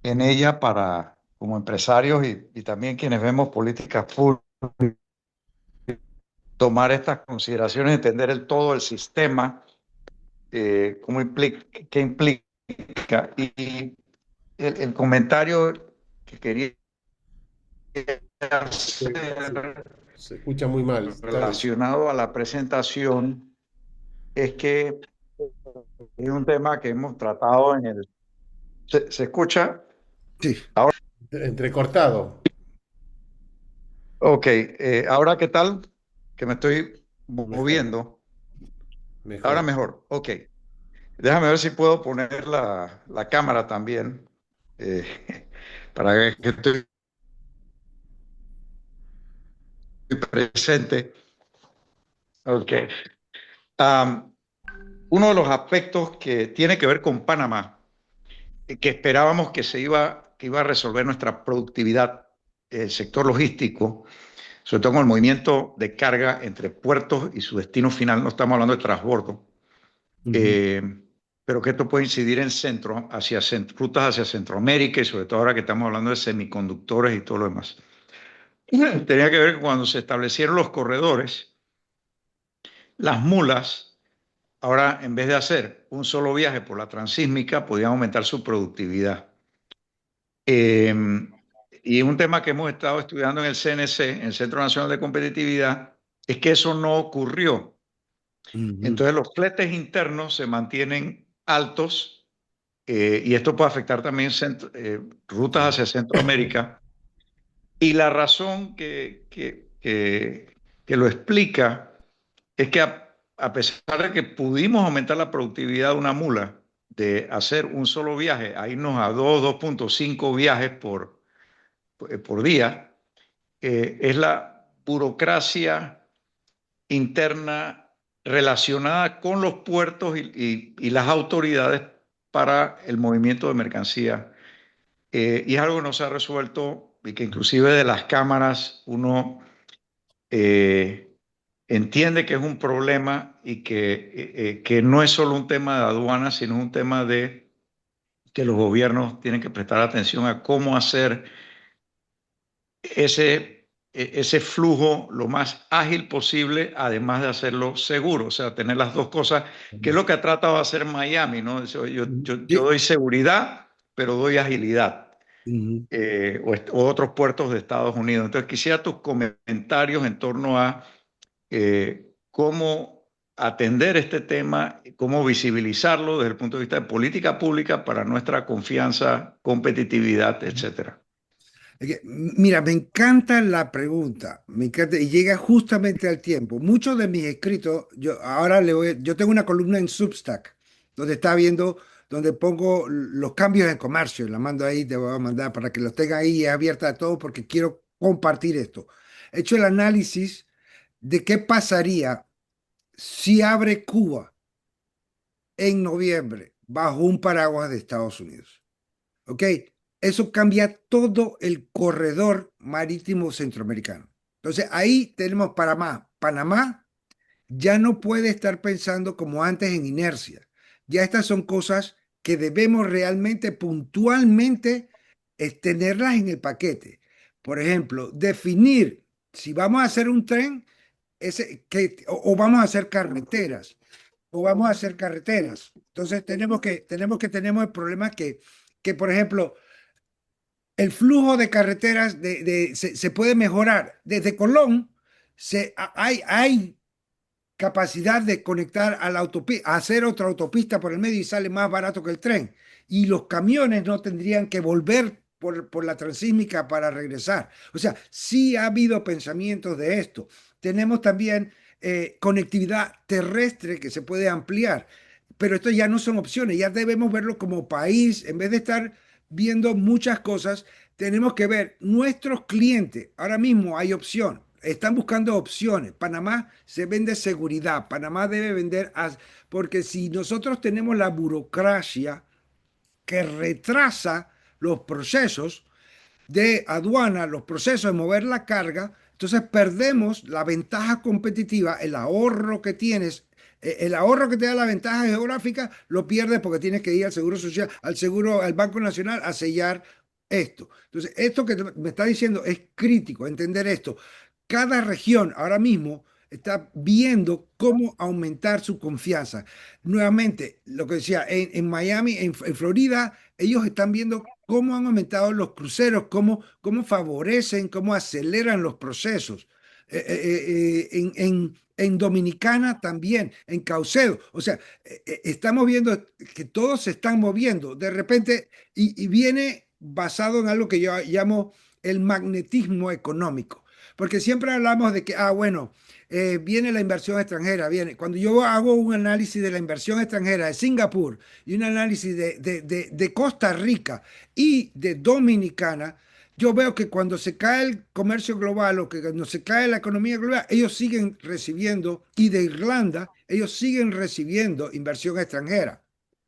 Speaker 9: en ella para como empresarios y también quienes vemos políticas públicas, tomar estas consideraciones, entender todo el sistema qué implica. Y el comentario que quería
Speaker 8: Se,
Speaker 9: hacer
Speaker 8: se escucha muy mal.
Speaker 9: relacionado a la presentación es que es un tema que hemos tratado en el... ¿Se escucha?
Speaker 7: Sí.
Speaker 9: Ahora,
Speaker 8: Entrecortado.
Speaker 9: ok. ¿Ahora qué tal? Que me estoy
Speaker 8: Mejor,
Speaker 9: moviendo. Ahora
Speaker 8: mejor.
Speaker 9: mejor. Ok. Déjame ver si puedo poner la cámara también, para que estoy presente. Ok. Am, Uno de los aspectos que tiene que ver con Panamá, que esperábamos que iba a resolver nuestra productividad, el sector logístico, sobre todo con el movimiento de carga entre puertos y su destino final, no estamos hablando de transbordo, eh, pero que esto puede incidir en rutas hacia Centroamérica y sobre todo ahora que estamos hablando de semiconductores y todo lo demás. Tenía que ver que cuando se establecieron los corredores, las mulas, ahora en vez de hacer un solo viaje por la transísmica, podían aumentar su productividad. Eh, y un tema que hemos estado estudiando en el CNC, en el Centro Nacional de Competitividad, es que eso no ocurrió. Entonces los fletes internos se mantienen altos, y esto puede afectar también rutas hacia Centroamérica. Y la razón que lo explica es que a pesar de que pudimos aumentar la productividad de una mula, de hacer un solo viaje, a irnos a 2.5 viajes por día, es la burocracia interna relacionada con los puertos y las autoridades para el movimiento de mercancía. Y es algo que no se ha resuelto y que inclusive de las cámaras uno entiende que es un problema y que no es solo un tema de aduanas, sino un tema de que los gobiernos tienen que prestar atención a cómo hacer ese flujo lo más ágil posible, además de hacerlo seguro, o sea, tener las dos cosas, que es lo que ha tratado de hacer Miami, ¿no? Yo doy seguridad, pero doy agilidad, o otros puertos de Estados Unidos. Entonces, quisiera tus comentarios en torno a cómo atender este tema, cómo visibilizarlo desde el punto de vista de política pública para nuestra confianza, competitividad, etcétera.
Speaker 7: Mira, me encanta la pregunta, me encanta y llega justamente al tiempo. Muchos de mis escritos, yo tengo una columna en Substack donde está viendo, donde pongo los cambios en comercio, la mando ahí, te voy a mandar para que los tenga ahí abierta a todos porque quiero compartir esto. He hecho el análisis de qué pasaría si abre Cuba en noviembre bajo un paraguas de Estados Unidos. ¿Ok? Eso cambia todo el corredor marítimo centroamericano. Entonces ahí tenemos Panamá. Panamá ya no puede estar pensando como antes en inercia. Ya estas son cosas que debemos realmente puntualmente tenerlas en el paquete. Por ejemplo, definir si vamos a hacer un tren o vamos a hacer carreteras o vamos a hacer carreteras. Entonces tenemos el problema que por ejemplo, el flujo de carreteras se puede mejorar. Desde Colón hay capacidad de conectar a la autopista, hacer otra autopista por el medio y sale más barato que el tren. Y los camiones no tendrían que volver por la transísmica para regresar. O sea, sí ha habido pensamientos de esto. Tenemos también conectividad terrestre que se puede ampliar, pero esto ya no son opciones, ya debemos verlo como país, en vez de estar viendo muchas cosas, tenemos que ver nuestros clientes. Ahora mismo hay opción. Están buscando opciones. Panamá se vende seguridad. Panamá debe vender, porque si nosotros tenemos la burocracia que retrasa los procesos de aduana, los procesos de mover la carga, entonces perdemos la ventaja competitiva, el ahorro que tienes. El ahorro que te da la ventaja geográfica lo pierdes porque tienes que ir al Seguro Social, al Banco Nacional a sellar esto. Entonces, esto que me está diciendo es crítico, entender esto. Cada región ahora mismo está viendo cómo aumentar su confianza. Nuevamente, lo que decía, en Miami, en Florida, ellos están viendo cómo han aumentado los cruceros, cómo favorecen, cómo aceleran los procesos. En Dominicana también, en Caucedo. O sea, estamos viendo que todos se están moviendo de repente y viene basado en algo que yo llamo el magnetismo económico. Porque siempre hablamos de que, bueno, viene la inversión extranjera, viene. Cuando yo hago un análisis de la inversión extranjera de Singapur y un análisis de Costa Rica y de Dominicana, yo veo que cuando se cae el comercio global o que cuando se cae la economía global, ellos siguen recibiendo, y de Irlanda, ellos siguen recibiendo inversión extranjera.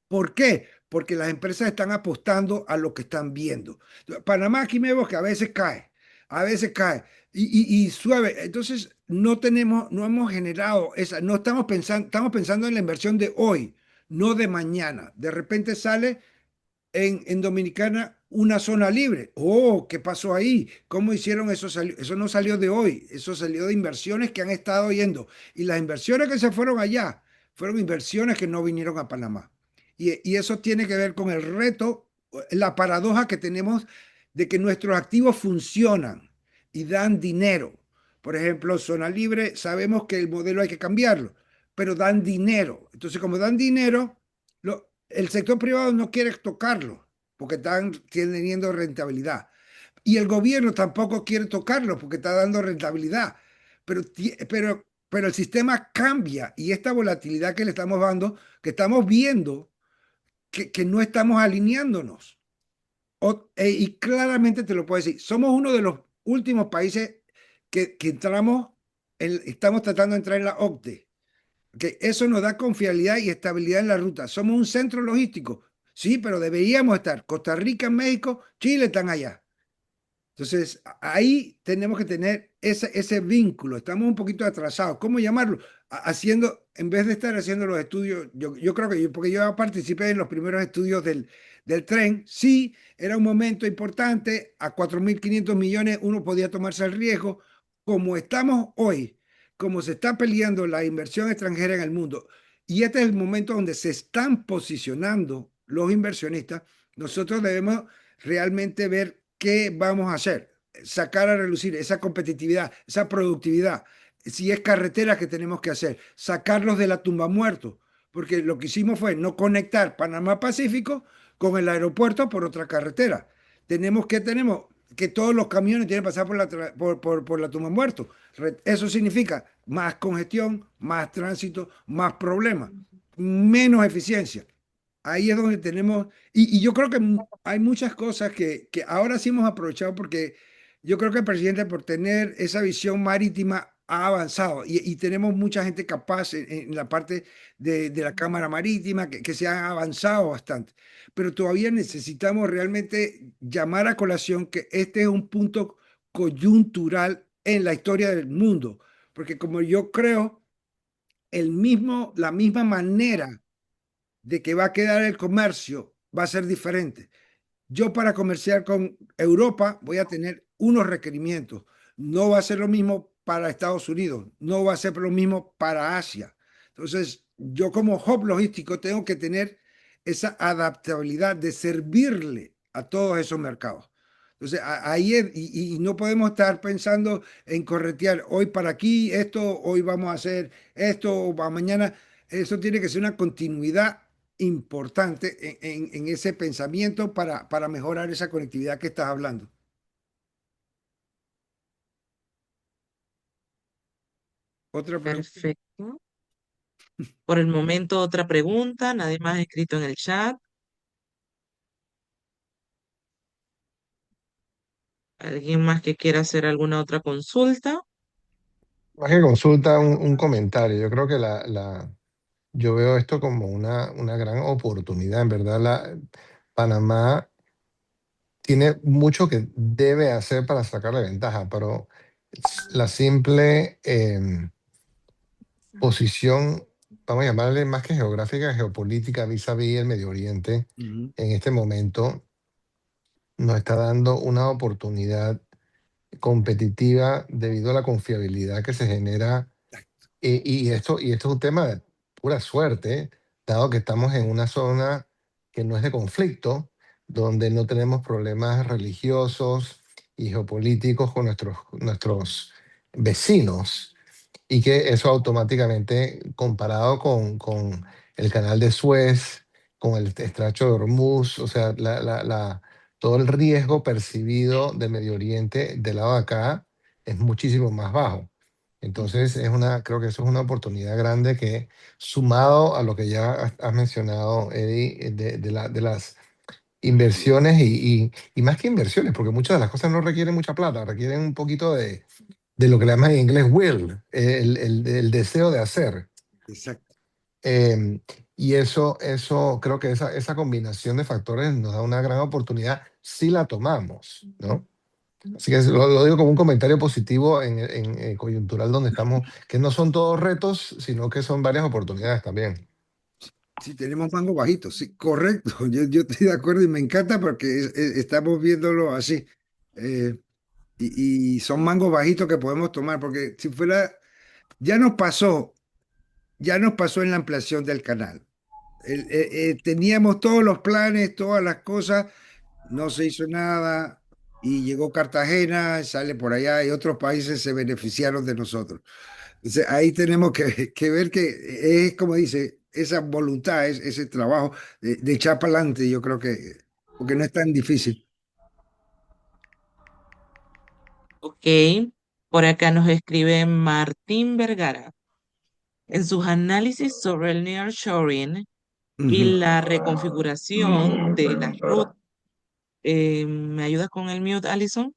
Speaker 7: ¿Por qué? Porque las empresas están apostando a lo que están viendo. Panamá aquí me veo que a veces cae y suave. Entonces no hemos generado esa, no estamos pensando en la inversión de hoy, no de mañana. De repente sale en Dominicana una zona libre. Oh, ¿qué pasó ahí? ¿Cómo hicieron eso? Eso no salió de hoy, eso salió de inversiones que han estado yendo. Y las inversiones que se fueron allá fueron inversiones que no vinieron a Panamá. Y eso tiene que ver con el reto, la paradoja que tenemos de que nuestros activos funcionan y dan dinero. Por ejemplo, zona libre, sabemos que el modelo hay que cambiarlo, pero dan dinero. Entonces, como dan dinero, el sector privado no quiere tocarlo porque están teniendo rentabilidad. Y el gobierno tampoco quiere tocarlo porque está dando rentabilidad. Pero el sistema cambia y esta volatilidad que le estamos dando, que estamos viendo que no estamos alineándonos. Y claramente te lo puedo decir, somos uno de los últimos países que estamos tratando de entrar en la OCDE. Que eso nos da confiabilidad y estabilidad en la ruta. Somos un centro logístico, sí, pero deberíamos estar. Costa Rica, México, Chile están allá. Entonces, ahí tenemos que tener ese vínculo. Estamos un poquito atrasados. ¿Cómo llamarlo? Haciendo, en vez de estar haciendo los estudios, yo creo que porque yo participé en los primeros estudios del tren, sí, era un momento importante, a 4.500 millones uno podía tomarse el riesgo. Como estamos hoy, como se está peleando la inversión extranjera en el mundo, y este es el momento donde se están posicionando los inversionistas, nosotros debemos realmente ver qué vamos a hacer, sacar a relucir esa competitividad, esa productividad. Si es carretera que tenemos que hacer, sacarlos de la tumba muertos, porque lo que hicimos fue no conectar Panamá Pacífico con el aeropuerto por otra carretera. Tenemos que todos los camiones tienen que pasar por la tumba muerto. Eso significa más congestión, más tránsito, más problemas, menos eficiencia. Ahí es donde tenemos, y yo creo que hay muchas cosas que ahora sí hemos aprovechado porque yo creo que el presidente por tener esa visión marítima ha avanzado y tenemos mucha gente capaz en la parte de la Cámara Marítima que se ha avanzado bastante, pero todavía necesitamos realmente llamar a colación que este es un punto coyuntural en la historia del mundo, porque como yo creo, la misma manera de que va a quedar el comercio va a ser diferente. Yo para comerciar con Europa voy a tener unos requerimientos. No va a ser lo mismo para Estados Unidos, no va a ser lo mismo para Asia. Entonces, yo como hub logístico tengo que tener esa adaptabilidad de servirle a todos esos mercados. Entonces, ahí y no podemos estar pensando en corretear hoy para aquí, hoy vamos a hacer esto, o para mañana. Eso tiene que ser una continuidad importante en ese pensamiento para mejorar esa conectividad que estás hablando. Otra pregunta.
Speaker 5: Perfecto. Por el momento, otra pregunta. Nadie más ha escrito en el chat. ¿Alguien más que quiera hacer alguna otra consulta?
Speaker 8: Más que consulta, un comentario. Yo creo que yo veo esto como una gran oportunidad. En verdad, Panamá tiene mucho que debe hacer para sacarle ventaja, pero la simple posición, vamos a llamarle más que geográfica, geopolítica vis a vis el Medio Oriente,
Speaker 7: Ujú.
Speaker 8: en este momento nos está dando una oportunidad competitiva debido a la confiabilidad que se genera y esto es un tema de pura suerte, dado que estamos en una zona que no es de conflicto, donde no tenemos problemas religiosos y geopolíticos con nuestros vecinos, y que eso automáticamente, comparado con el canal de Suez, con el estrecho de Hormuz, o sea, todo el riesgo percibido de Medio Oriente del lado de acá es muchísimo más bajo. Entonces, creo que eso es una oportunidad grande que, sumado a lo que ya has mencionado, Eddie, de las inversiones y más que inversiones, porque muchas de las cosas no requieren mucha plata, requieren un poquito de lo que le llaman en inglés will, el deseo de hacer.
Speaker 7: Exacto.
Speaker 8: Eh, y eso creo que esa combinación de factores nos da una gran oportunidad si la tomamos, ¿no? Así que lo digo como un comentario positivo en coyuntural donde estamos, que no son todos retos, sino que son varias oportunidades también.
Speaker 7: Sí, tenemos mango bajito, sí, correcto. Yo estoy de acuerdo y me encanta porque estamos viéndolo así. Eh, y son mangos bajitos que podemos tomar, porque si fuera, ya nos pasó, ya nos pasó en la ampliación del canal. Teníamos todos los planes, todas las cosas, no se hizo nada y llegó Cartagena, sale por allá y otros países se beneficiaron de nosotros. Entonces, ahí tenemos que ver que es como dice, esa voluntad, ese trabajo de echar para adelante, yo creo que, porque no es tan difícil.
Speaker 5: Ok, por acá nos escribe Martín Vergara. En sus análisis sobre el nearshoring y
Speaker 7: Ujú.
Speaker 5: la reconfiguración de las rutas, ¿me ayudas con el mute, Alison?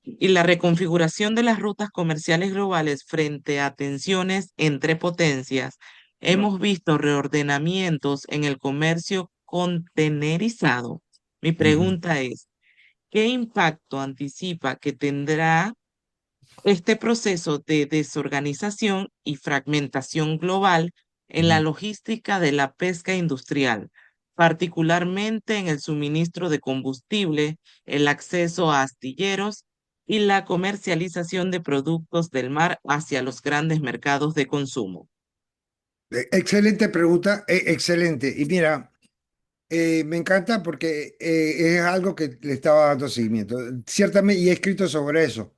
Speaker 5: Y la reconfiguración de las rutas comerciales globales frente a tensiones entre potencias, hemos visto reordenamientos en el comercio contenerizado. Mi
Speaker 7: Ujú.
Speaker 5: pregunta es, ¿qué impacto anticipa que tendrá este proceso de desorganización y fragmentación global en la
Speaker 7: Ujú.
Speaker 5: logística de la pesca industrial, particularmente en el suministro de combustible, el acceso a astilleros y la comercialización de productos del mar hacia los grandes mercados de consumo?
Speaker 7: Excelente pregunta, excelente. Y mira, me encanta porque es algo que le estaba dando seguimiento. Ciertamente, y he escrito sobre eso,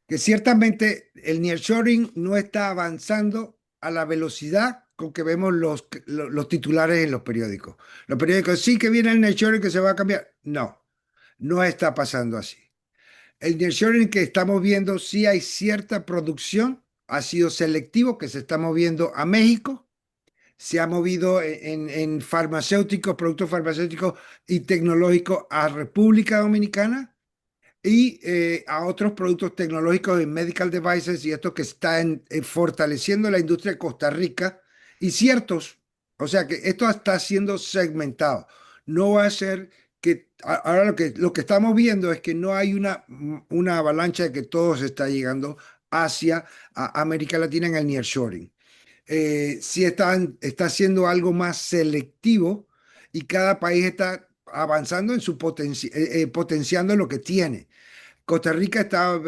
Speaker 7: que ciertamente el nearshoring no está avanzando a la velocidad con que vemos los titulares en los periódicos. Los periódicos, sí que viene el nearshoring que se va a cambiar. No, no está pasando así. El nearshoring que estamos viendo, sí hay cierta producción, ha sido selectivo, que se está moviendo a México, se ha movido en farmacéuticos, productos farmacéuticos y tecnológicos a República Dominicana y a otros productos tecnológicos en medical devices y esto que está fortaleciendo la industria de Costa Rica y ciertos, o sea que esto está siendo segmentado. No va a ser que ahora lo que estamos viendo es que no hay una avalancha de que todo se está llegando hacia América Latina en el nearshoring. Sí está haciendo algo más selectivo y cada país está avanzando en potenciando lo que tiene. Costa Rica está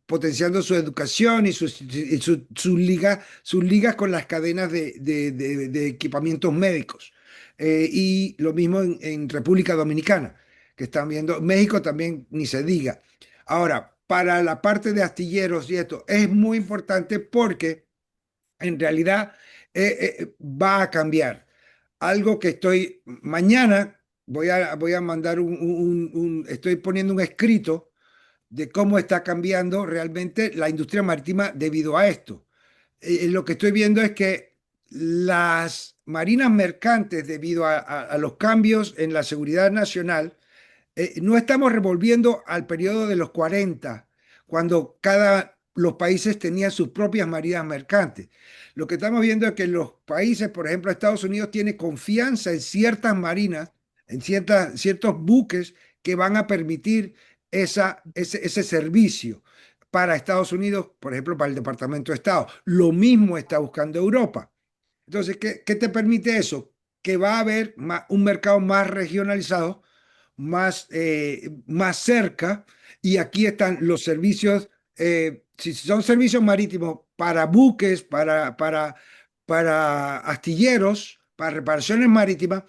Speaker 7: potenciando su educación y sus ligas con las cadenas de equipamientos médicos. Y lo mismo en República Dominicana, que están viendo. México también, ni se diga. Ahora, para la parte de astilleros y esto, es muy importante porque en realidad va a cambiar. Algo que mañana voy a mandar estoy poniendo un escrito de cómo está cambiando realmente la industria marítima debido a esto. Lo que estoy viendo es que las marinas mercantes, debido a los cambios en la seguridad nacional, no estamos revolviendo al periodo de los 40, cuando los países tenían sus propias marinas mercantes. Lo que estamos viendo es que los países, por ejemplo, Estados Unidos tiene confianza en ciertas marinas, en ciertos buques que van a permitir ese servicio para Estados Unidos, por ejemplo, para el Departamento de Estado. Lo mismo está buscando Europa. Entonces, ¿qué te permite eso? Que va a haber un mercado más regionalizado más cerca y aquí están los servicios si son servicios marítimos para buques, para astilleros, para reparaciones marítimas,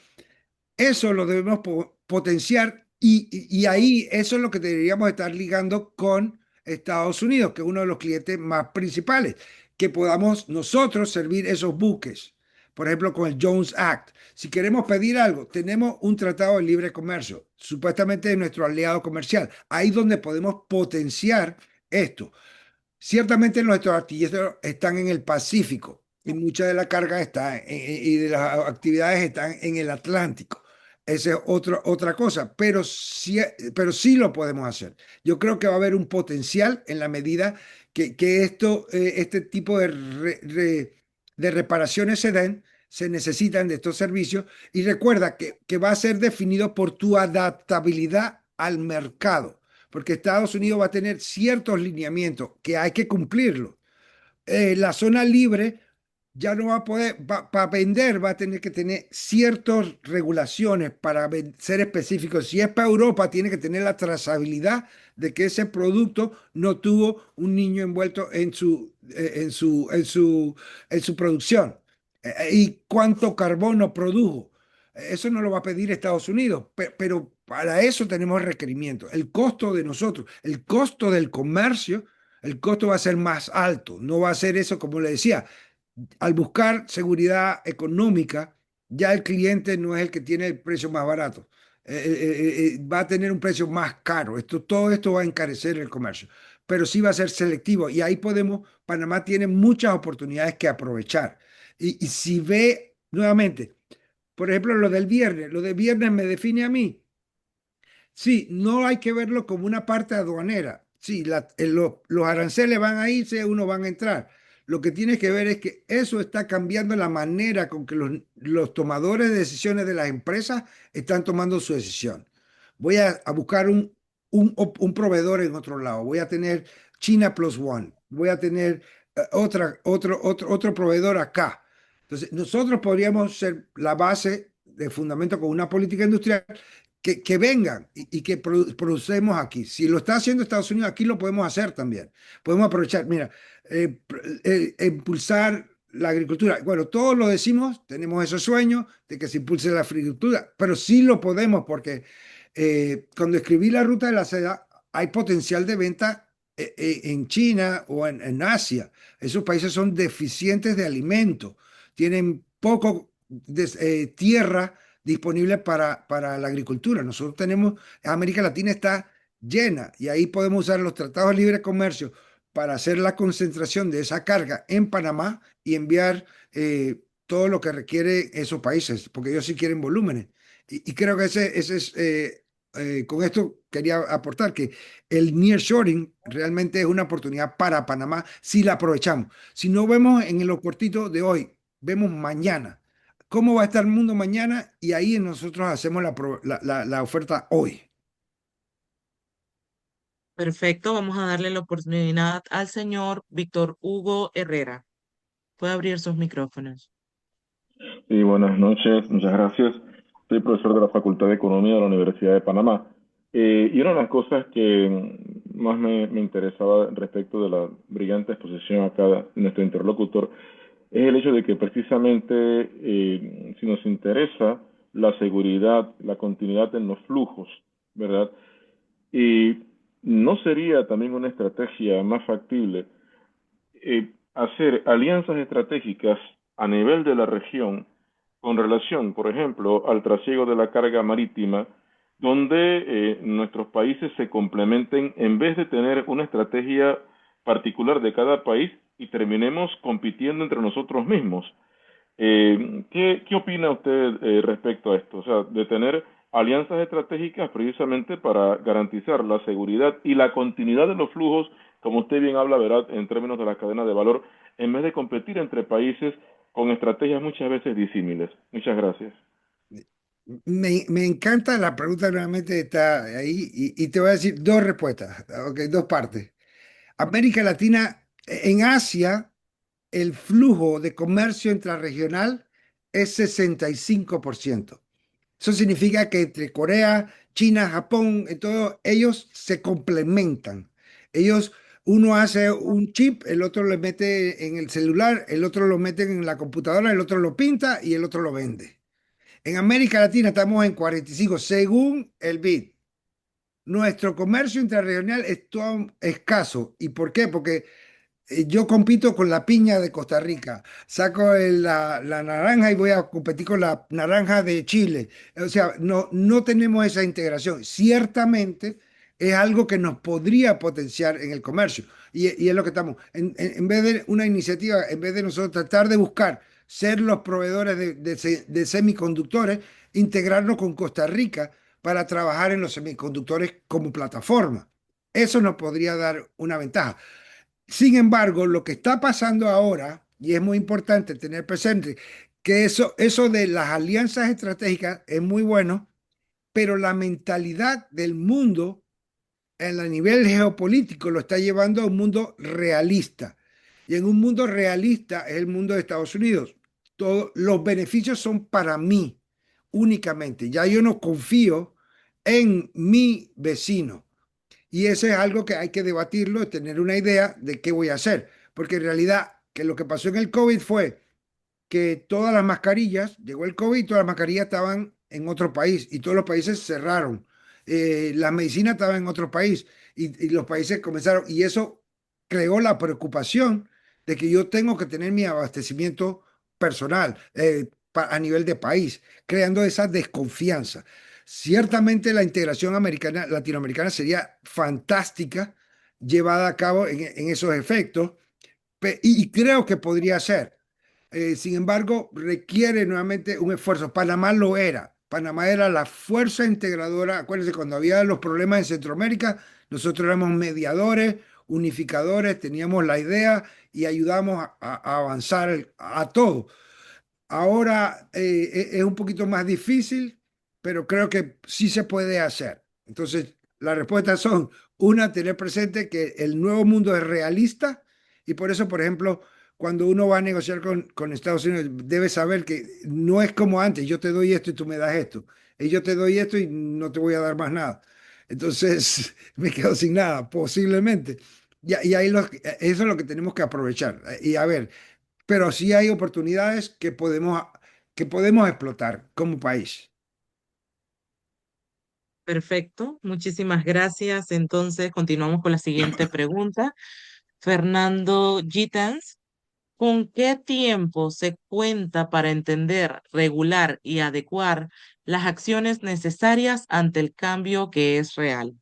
Speaker 7: eso lo debemos potenciar y ahí eso es lo que deberíamos estar ligando con Estados Unidos, que es uno de los clientes más principales, que podamos nosotros servir esos buques. Por ejemplo, con el Jones Act. Si queremos pedir algo, tenemos un tratado de libre comercio, supuestamente de nuestro aliado comercial. Ahí donde podemos potenciar esto. Ciertamente nuestros artilleros están en el Pacífico y mucha de la carga está y de las actividades están en el Atlántico. Esa es otra cosa, pero sí lo podemos hacer. Yo creo que va a haber un potencial en la medida que este tipo de reparaciones se den, se necesitan de estos servicios y recuerda que va a ser definido por tu adaptabilidad al mercado porque Estados Unidos va a tener ciertos lineamientos que hay que cumplirlos. La zona libre ya no va a poder, para vender va a tener que tener ciertas regulaciones para ser específicos. Si es para Europa, tiene que tener la trazabilidad de que ese producto no tuvo un niño envuelto en su producción. Y cuánto carbono produjo. Eso no lo va a pedir Estados Unidos, pero para eso tenemos requerimientos. El costo de nosotros, el costo del comercio, el costo va a ser más alto. No va a ser eso, como le decía, al buscar seguridad económica, ya el cliente no es el que tiene el precio más barato. Va a tener un precio más caro. Todo esto va a encarecer el comercio, pero sí va a ser selectivo y ahí Panamá tiene muchas oportunidades que aprovechar. Y si ve nuevamente, por ejemplo, lo del viernes me define a mí. Sí, no hay que verlo como una parte aduanera. Sí, los aranceles van a irse, unos van a entrar. Lo que tienes que ver es que eso está cambiando la manera con que los tomadores de decisiones de las empresas están tomando su decisión. Voy a buscar un proveedor en otro lado. Voy a tener China Plus One. Voy a tener otro proveedor acá. Entonces, nosotros podríamos ser la base de fundamento con una política industrial que vengan y que producemos aquí. Si lo está haciendo Estados Unidos, aquí lo podemos hacer también. Podemos aprovechar, mira, impulsar la agricultura. Bueno, todos lo decimos, tenemos ese sueño de que se impulse la agricultura, pero sí lo podemos porque cuando escribí la ruta de la seda, hay potencial de venta en China o en Asia. Esos países son deficientes de alimentos, tienen poco tierra disponible para la agricultura. Nosotros tenemos, América Latina está llena y ahí podemos usar los tratados de libre comercio para hacer la concentración de esa carga en Panamá y enviar todo lo que requiere esos países, porque ellos sí quieren volúmenes. Y creo que ese es, con esto quería aportar que el nearshoring realmente es una oportunidad para Panamá si la aprovechamos. Si no vemos en lo cortito de hoy, vemos mañana cómo va a estar el mundo mañana y ahí nosotros hacemos la oferta hoy.
Speaker 5: Perfecto, vamos a darle la oportunidad al señor Víctor Hugo Herrera. Puede abrir sus micrófonos.
Speaker 10: Sí, buenas noches, muchas gracias. Soy profesor de la Facultad de Economía de la Universidad de Panamá. Y una de las cosas que más me interesaba respecto de la brillante exposición acá de nuestro interlocutor es el hecho de que precisamente si nos interesa la seguridad, la continuidad en los flujos, ¿verdad? Y no sería también una estrategia más factible hacer alianzas estratégicas a nivel de la región con relación, por ejemplo, al trasiego de la carga marítima, donde nuestros países se complementen en vez de tener una estrategia particular de cada país y terminemos compitiendo entre nosotros mismos. ¿Qué opina usted respecto a esto? O sea, de tener alianzas estratégicas precisamente para garantizar la seguridad y la continuidad de los flujos, como usted bien habla, ¿verdad?, en términos de la cadena de valor, en vez de competir entre países con estrategias muchas veces disímiles. Muchas gracias.
Speaker 7: Me encanta la pregunta, realmente está ahí y te voy a decir dos respuestas, okay, dos partes. América Latina, en Asia, el flujo de comercio intrarregional es 65%. Eso significa que entre Corea, China, Japón, todo, ellos se complementan. Ellos Uno hace un chip, el otro lo mete en el celular, el otro lo mete en la computadora, el otro lo pinta y el otro lo vende. En América Latina estamos en 45, según el BID. Nuestro comercio intrarregional es todo escaso. ¿Y por qué? Porque yo compito con la piña de Costa Rica, saco la naranja y voy a competir con la naranja de Chile. O sea, no tenemos esa integración. Ciertamente es algo que nos podría potenciar en el comercio. Y es lo que estamos, en vez de una iniciativa, en vez de nosotros tratar de buscar ser los proveedores de semiconductores, integrarnos con Costa Rica para trabajar en los semiconductores como plataforma. Eso nos podría dar una ventaja. Sin embargo, lo que está pasando ahora, y es muy importante tener presente, que eso de las alianzas estratégicas es muy bueno, pero la mentalidad del mundo en el nivel geopolítico lo está llevando a un mundo realista. Y en un mundo realista es el mundo de Estados Unidos. Todos los beneficios son para mí únicamente. Ya yo no confío en mi vecino. Y eso es algo que hay que debatirlo y tener una idea de qué voy a hacer. Porque en realidad, que lo que pasó en el COVID fue que todas las mascarillas, llegó el COVID, todas las mascarillas estaban en otro país y todos los países cerraron. La medicina estaba en otro país y los países comenzaron, y eso creó la preocupación de que yo tengo que tener mi abastecimiento personal a nivel de país, creando esa desconfianza. Ciertamente la integración americana, latinoamericana sería fantástica llevada a cabo en esos efectos, y creo que podría ser. Sin embargo, requiere nuevamente un esfuerzo. Panamá lo era. Panamá era la fuerza integradora. Acuérdense, cuando había los problemas en Centroamérica, nosotros éramos mediadores, unificadores, teníamos la idea y ayudamos a avanzar a todo. Ahora es un poquito más difícil, pero creo que sí se puede hacer. Entonces, las respuestas son, una, tener presente que el nuevo mundo es realista y por eso, por ejemplo, cuando uno va a negociar con Estados Unidos, debe saber que no es como antes, yo te doy esto y tú me das esto, y yo te doy esto y no te voy a dar más nada. Entonces, me quedo sin nada, posiblemente. Y ahí eso es lo que tenemos que aprovechar. Y a ver, pero sí hay oportunidades que podemos explotar como país.
Speaker 5: Perfecto, muchísimas gracias. Entonces, continuamos con la siguiente pregunta. Fernando Gitans, ¿con qué tiempo se cuenta para entender, regular y adecuar las acciones necesarias ante el cambio que es real?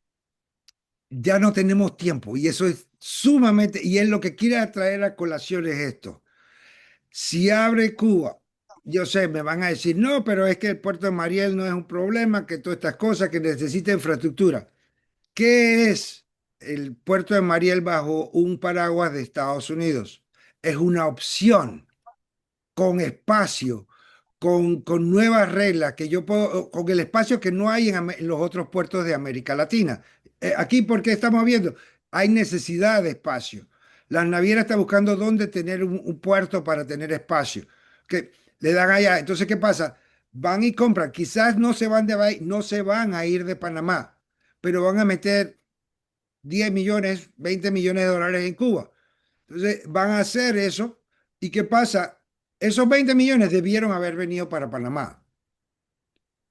Speaker 7: Ya no tenemos tiempo y eso es sumamente, y es lo que quiere atraer a colación es esto. Si abre Cuba, yo sé, me van a decir, no, pero es que el puerto de Mariel no es un problema, que todas estas cosas que necesita infraestructura. ¿Qué es el puerto de Mariel bajo un paraguas de Estados Unidos? Es una opción con espacio, con nuevas reglas que yo puedo, con el espacio que no hay en los otros puertos de América Latina. Aquí, ¿porque estamos viendo? Hay necesidad de espacio. Las navieras están buscando dónde tener un puerto para tener espacio. Que le dan allá. Entonces, ¿qué pasa? Van y compran. Quizás no se van no se van a ir de Panamá, pero van a meter 10 millones, 20 millones de dólares en Cuba. Entonces van a hacer eso. ¿Y qué pasa? Esos 20 millones debieron haber venido para Panamá,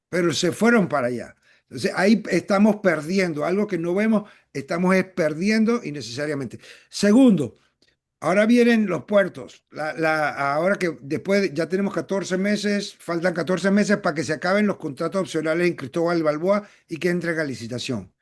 Speaker 7: pero se fueron para allá. Entonces ahí estamos perdiendo, algo que no vemos, estamos perdiendo innecesariamente. Segundo, ahora vienen los puertos. Ahora que después ya tenemos 14 meses, faltan 14 meses para que se acaben los contratos opcionales en Cristóbal Balboa y que entren a licitación.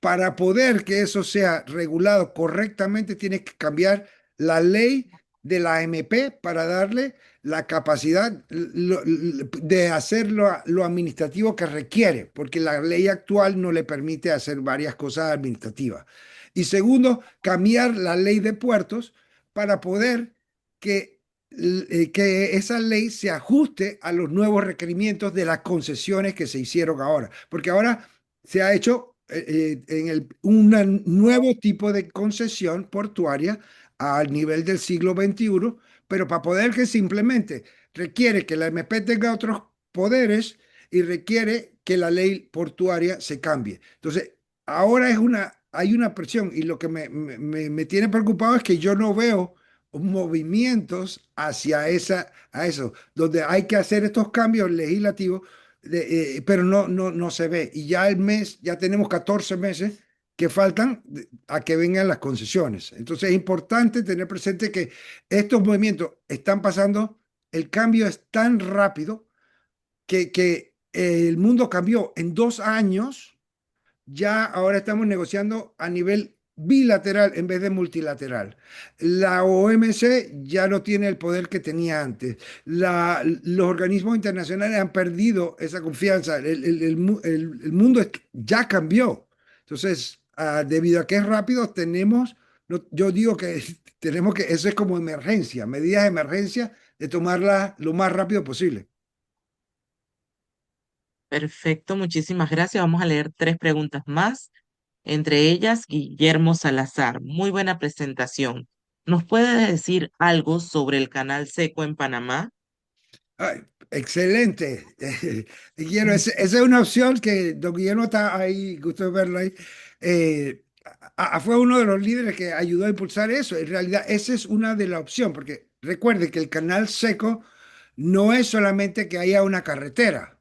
Speaker 7: Para poder que eso sea regulado correctamente, tienes que cambiar la ley de la AMP para darle la capacidad de hacer lo administrativo que requiere, porque la ley actual no le permite hacer varias cosas administrativas. Y segundo, cambiar la ley de puertos para poder que esa ley se ajuste a los nuevos requerimientos de las concesiones que se hicieron ahora, porque ahora se ha hecho un nuevo tipo de concesión portuaria al nivel del siglo XXI, pero para poder que simplemente requiere que la MP tenga otros poderes y requiere que la ley portuaria se cambie. Entonces, ahora es hay una presión y lo que me tiene preocupado es que yo no veo movimientos hacia a eso, donde hay que hacer estos cambios legislativos, pero no se ve. Y ya ya tenemos 14 meses que faltan a que vengan las concesiones. Entonces es importante tener presente que estos movimientos están pasando, el cambio es tan rápido que el mundo cambió en 2 años. Ya ahora estamos negociando a nivel bilateral en vez de multilateral. La OMC ya no tiene el poder que tenía antes. Los organismos internacionales han perdido esa confianza. El mundo ya cambió. Entonces, debido a que es rápido, yo digo que tenemos que, eso es como emergencia, medidas de emergencia, de tomarlas lo más rápido posible.
Speaker 5: Perfecto, muchísimas gracias. Vamos a leer 3 preguntas más. Entre ellas, Guillermo Salazar. Muy buena presentación. ¿Nos puede decir algo sobre el canal seco en Panamá?
Speaker 7: Ay, excelente. Guillermo, esa es una opción que don Guillermo está ahí, gusto de verlo ahí. Eh, Fue uno de los líderes que ayudó a impulsar eso. En realidad, esa es una de las opciones, porque recuerde que el canal seco no es solamente que haya una carretera.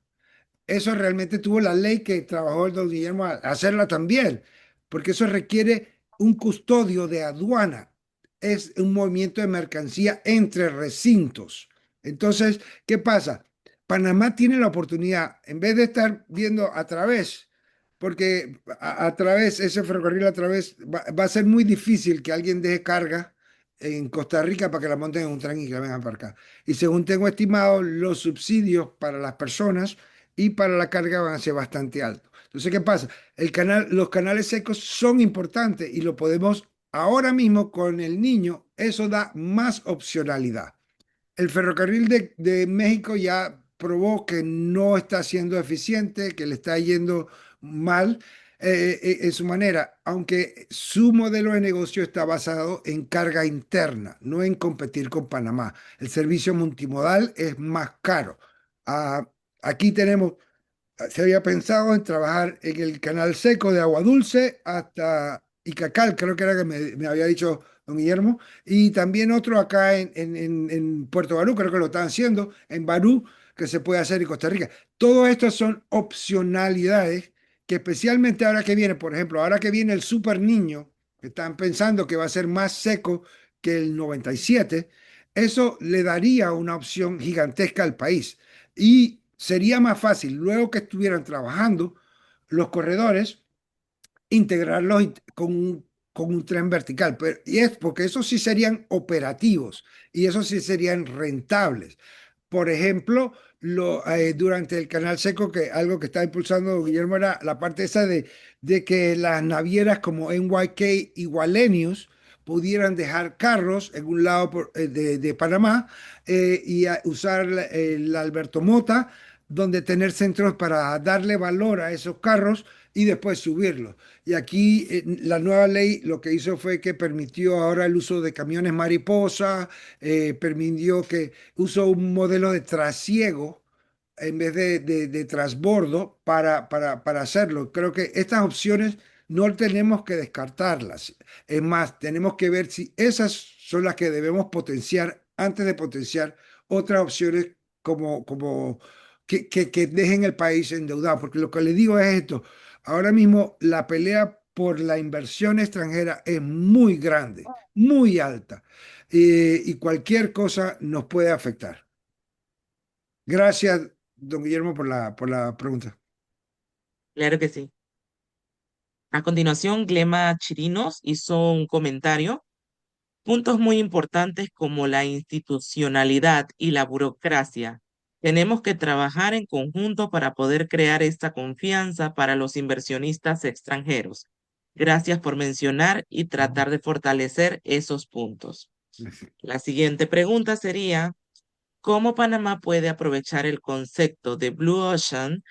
Speaker 7: Eso realmente tuvo la ley que trabajó el don Guillermo a hacerla también, porque eso requiere un custodio de aduana. Es un movimiento de mercancía entre recintos. Entonces, ¿qué pasa? Panamá tiene la oportunidad, en vez de estar viendo a través, porque a través, ese ferrocarril a través, va a ser muy difícil que alguien deje carga en Costa Rica para que la monten en un tren y que la vengan para acá. Y según tengo estimado, los subsidios para las personas y para la carga van a ser bastante altos. Entonces, ¿qué pasa? Los canales secos son importantes y lo podemos ahora mismo con el niño, eso da más opcionalidad. El ferrocarril de México ya probó que no está siendo eficiente, que le está yendo mal en su manera, aunque su modelo de negocio está basado en carga interna, no en competir con Panamá. El servicio multimodal es más caro. Ah, aquí se había pensado en trabajar en el canal seco de Agua Dulce hasta Icacal, creo que era que me había dicho don Guillermo, y también otro acá en Puerto Barú, creo que lo están haciendo, en Barú, que se puede hacer en Costa Rica. Todo esto son opcionalidades que especialmente ahora que viene, por ejemplo, ahora que viene el Super Niño, que están pensando que va a ser más seco que el 97, eso le daría una opción gigantesca al país. Y sería más fácil, luego que estuvieran trabajando los corredores, integrarlos con un tren vertical. Y es porque esos sí serían operativos y esos sí serían rentables. Por ejemplo, durante el Canal Seco, que algo que está impulsando Guillermo era la parte esa de que las navieras como NYK y Wallenius pudieran dejar carros en un lado de Panamá y usar el Alberto Mota, donde tener centros para darle valor a esos carros y después subirlos. Y aquí la nueva ley lo que hizo fue que permitió ahora el uso de camiones mariposa, permitió que usó un modelo de trasiego en vez de transbordo para hacerlo. Creo que estas opciones no tenemos que descartarlas. Es más, tenemos que ver si esas son las que debemos potenciar antes de potenciar otras opciones como que dejen el país endeudado. Porque lo que le digo es esto, ahora mismo la pelea por la inversión extranjera es muy grande, muy alta, y cualquier cosa nos puede afectar. Gracias, don Guillermo, por la pregunta.
Speaker 5: Claro que sí. A continuación, Glema Chirinos hizo un comentario. Puntos muy importantes como la institucionalidad y la burocracia. Tenemos que trabajar en conjunto para poder crear esta confianza para los inversionistas extranjeros. Gracias por mencionar y tratar de fortalecer esos puntos. La siguiente pregunta sería, ¿cómo Panamá puede aprovechar el concepto de Blue Ocean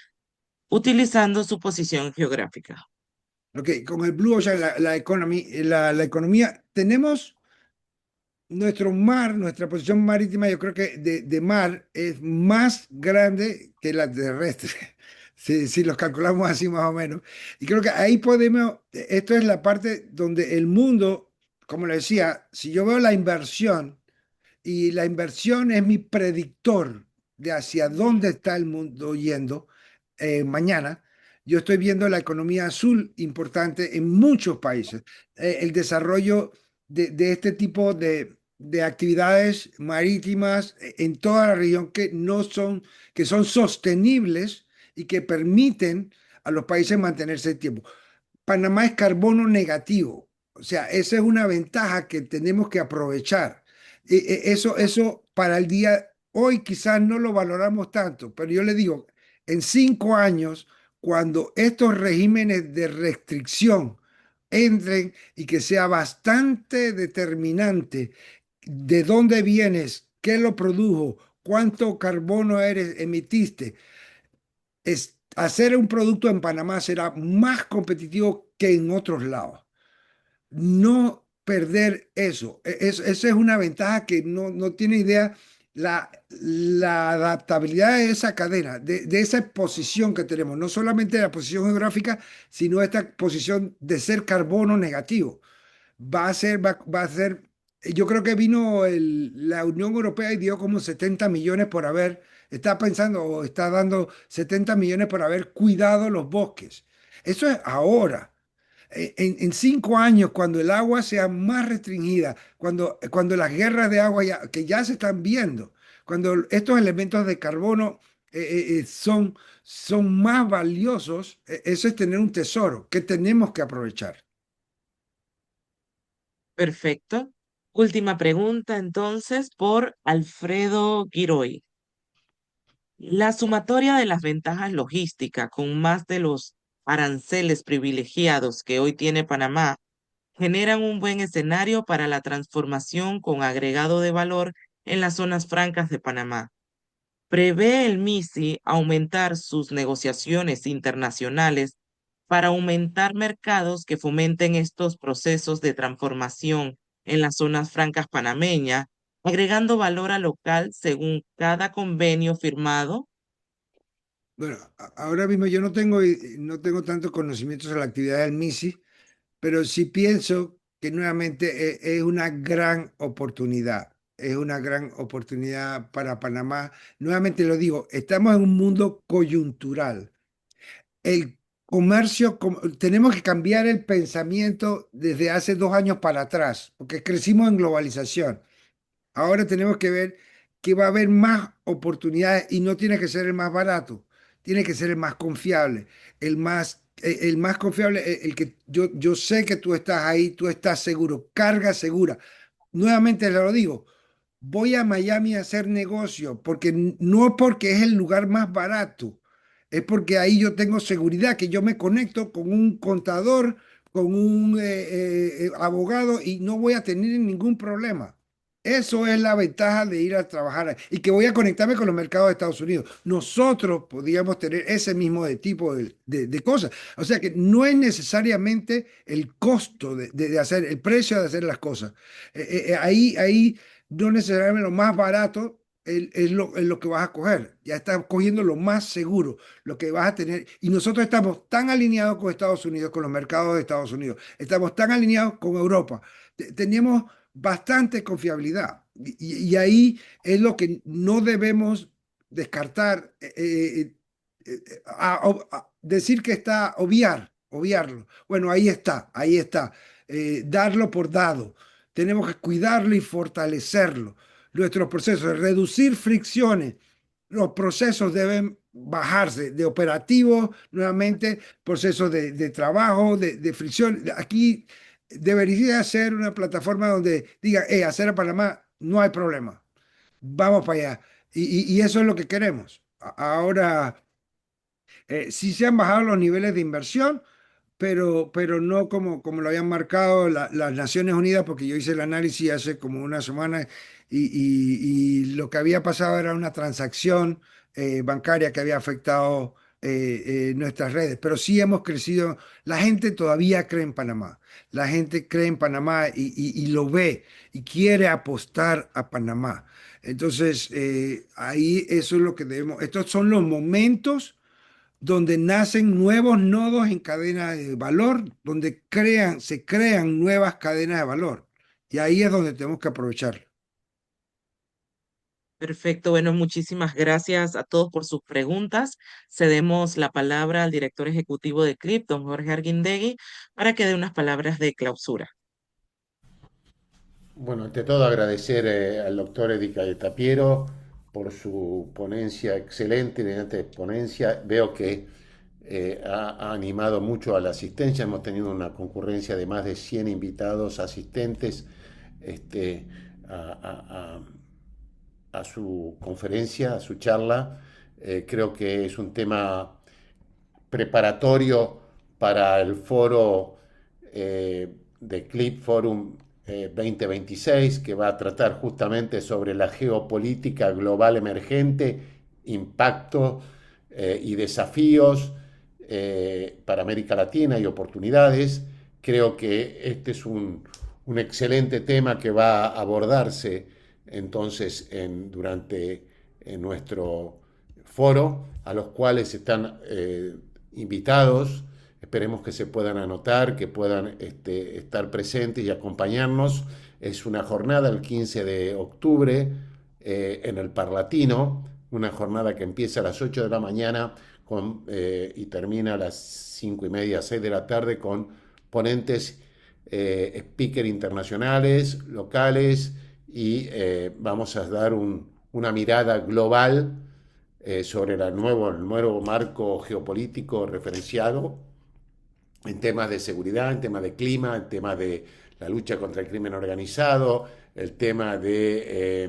Speaker 5: utilizando su posición geográfica?
Speaker 7: Ok, con el Blue Ocean, la economía, tenemos nuestro mar, nuestra posición marítima, yo creo que de mar es más grande que la terrestre. si los calculamos así más o menos. Y creo que ahí podemos, esto es la parte donde el mundo, como le decía, si yo veo la inversión y la inversión es mi predictor de hacia dónde está el mundo yendo mañana, yo estoy viendo la economía azul importante en muchos países. El desarrollo de este tipo de actividades marítimas en toda la región que son sostenibles y que permiten a los países mantenerse el tiempo. Panamá es carbono negativo, o sea, esa es una ventaja que tenemos que aprovechar. Eso para el día hoy quizás no lo valoramos tanto, pero yo le digo, en 5 años, cuando estos regímenes de restricción entren y que sea bastante determinante de dónde vienes, qué lo produjo, cuánto carbono emitiste, hacer un producto en Panamá será más competitivo que en otros lados. No perder eso. Esa es una ventaja que no tiene idea. La adaptabilidad de esa cadena, de esa posición que tenemos, no solamente la posición geográfica, sino esta posición de ser carbono negativo va a ser, yo creo que vino la Unión Europea y dio como 70 millones por está pensando o está dando 70 millones por haber cuidado los bosques. Eso es ahora. En 5 años, cuando el agua sea más restringida, cuando las guerras de agua que ya se están viendo, cuando estos elementos de carbono son más valiosos, eso es tener un tesoro que tenemos que aprovechar.
Speaker 5: Perfecto. Última pregunta entonces por Alfredo Giroy. La sumatoria de las ventajas logísticas con más de los aranceles privilegiados que hoy tiene Panamá generan un buen escenario para la transformación con agregado de valor en las zonas francas de Panamá. ¿Prevé el MISI aumentar sus negociaciones internacionales para aumentar mercados que fomenten estos procesos de transformación en las zonas francas panameñas, agregando valor al local según cada convenio firmado?
Speaker 7: Bueno, ahora mismo yo no tengo tanto conocimiento sobre la actividad del MISI, pero sí pienso que nuevamente es una gran oportunidad. Es una gran oportunidad para Panamá. Nuevamente lo digo, estamos en un mundo coyuntural. El tenemos que cambiar el pensamiento desde hace 2 años para atrás, porque crecimos en globalización. Ahora tenemos que ver que va a haber más oportunidades y no tiene que ser el más barato, tiene que ser el más confiable, el más confiable, el que yo sé que tú estás ahí, tú estás seguro, carga segura. Nuevamente le lo digo, voy a Miami a hacer negocio, porque no porque es el lugar más barato, es porque ahí yo tengo seguridad, que yo me conecto con un contador, con un abogado y no voy a tener ningún problema. Eso es la ventaja de ir a trabajar y que voy a conectarme con los mercados de Estados Unidos. Nosotros podríamos tener ese mismo tipo de cosas. O sea que no es necesariamente el costo de hacer, el precio de hacer las cosas. Ahí no necesariamente lo más barato es lo que vas a coger. Ya estás cogiendo lo más seguro, lo que vas a tener. Y nosotros estamos tan alineados con Estados Unidos, con los mercados de Estados Unidos. Estamos tan alineados con Europa. Tenemos bastante confiabilidad. Y ahí es lo que no debemos descartar, decir que está, obviarlo. Bueno, ahí está, ahí está. Darlo por dado. Tenemos que cuidarlo y fortalecerlo. Nuestros procesos, reducir fricciones. Los procesos deben bajarse de operativos, nuevamente, procesos de trabajo, de fricción. Aquí debería ser una plataforma donde diga, hacer a Panamá no hay problema, vamos para allá. Y eso es lo que queremos. Ahora, sí se han bajado los niveles de inversión, pero no como lo habían marcado las Naciones Unidas, porque yo hice el análisis hace como una semana y lo que había pasado era una transacción bancaria que había afectado nuestras redes. Pero sí hemos crecido, la gente todavía cree en Panamá, la gente cree en Panamá y lo ve y quiere apostar a Panamá. Entonces, ahí eso es lo que debemos, estos son los momentos donde nacen nuevos nodos en cadena de valor, donde se crean nuevas cadenas de valor. Y ahí es donde tenemos que aprovecharlo.
Speaker 5: Perfecto, bueno, muchísimas gracias a todos por sus preguntas. Cedemos la palabra al director ejecutivo de CLIP, don Jorge Arguindegui, para que dé unas palabras de clausura.
Speaker 3: Bueno, ante todo agradecer al doctor Eddie Tapiero por su ponencia excelente, brillante ponencia. Veo que ha animado mucho a la asistencia. Hemos tenido una concurrencia de más de 100 invitados asistentes este, a, a su conferencia, a su charla. Creo que es un tema preparatorio para el foro de CLIP Forum 2026, que va a tratar justamente sobre la geopolítica global emergente, impacto y desafíos para América Latina y oportunidades. Creo que este es un excelente tema que va a abordarse entonces durante nuestro foro, a los cuales están invitados. Esperemos que se puedan anotar, que puedan estar presentes y acompañarnos. Es una jornada el 15 de octubre en el Parlatino, una jornada que empieza a las 8 de la mañana y termina a las 5:30, 6 de la tarde con ponentes, speaker internacionales, locales y vamos a dar una mirada global sobre el nuevo marco geopolítico referenciado en temas de seguridad, en temas de clima, en temas de la lucha contra el crimen organizado, el tema de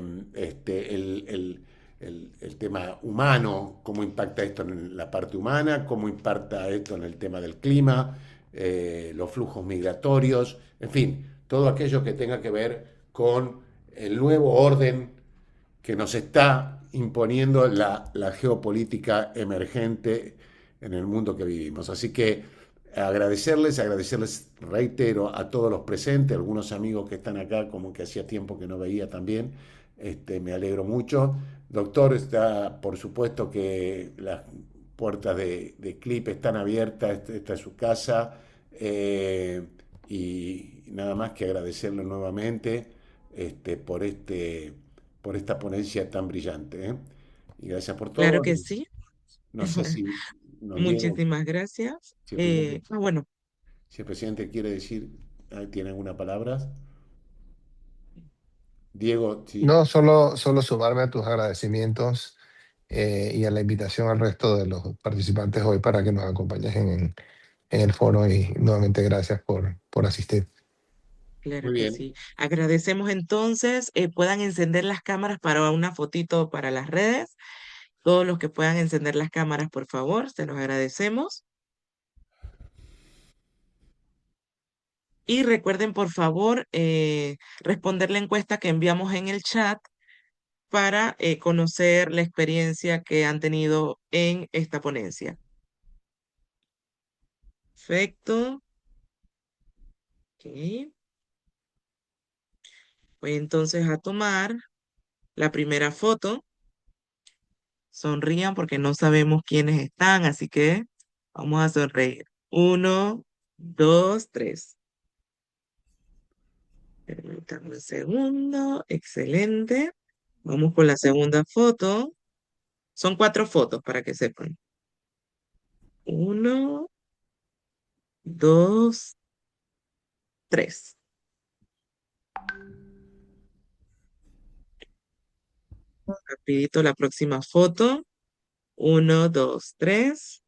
Speaker 3: el tema humano, cómo impacta esto en la parte humana, cómo impacta esto en el tema del clima, los flujos migratorios, en fin, todo aquello que tenga que ver con el nuevo orden que nos está imponiendo la geopolítica emergente en el mundo que vivimos. Así que agradecerles, reitero, a todos los presentes, algunos amigos que están acá, como que hacía tiempo que no veía también, me alegro mucho. Doctor, está por supuesto que las puertas de CLIP están abiertas, esta es su casa, y nada más que agradecerle nuevamente por por esta ponencia tan brillante, ¿eh? Y gracias por
Speaker 5: Claro
Speaker 3: todo.
Speaker 5: que sí.
Speaker 3: No sé si don Diego,
Speaker 5: Muchísimas gracias.
Speaker 3: si el presidente,
Speaker 5: Bueno,
Speaker 3: si el presidente quiere decir, ¿tiene alguna palabra? Diego, sí.
Speaker 8: No, solo sumarme a tus agradecimientos y a la invitación al resto de los participantes hoy para que nos acompañes en el foro y nuevamente gracias por asistir.
Speaker 5: claro
Speaker 3: Muy
Speaker 5: que
Speaker 3: bien.
Speaker 5: sí. Agradecemos entonces, puedan encender las cámaras para una fotito para las redes. Todos los que puedan encender las cámaras, por favor, se los agradecemos. Y recuerden, por favor, responder la encuesta que enviamos en el chat para conocer la experiencia que han tenido en esta ponencia. Perfecto. Ok. Voy entonces a tomar la primera foto. Sonrían porque no sabemos quiénes están, así que vamos a sonreír. 1, 2, 3. Permítanme un segundo. Excelente. Vamos con la segunda foto. Son 4 fotos para que sepan. 1, 2, 3. Rapidito la próxima foto. 1, 2, 3.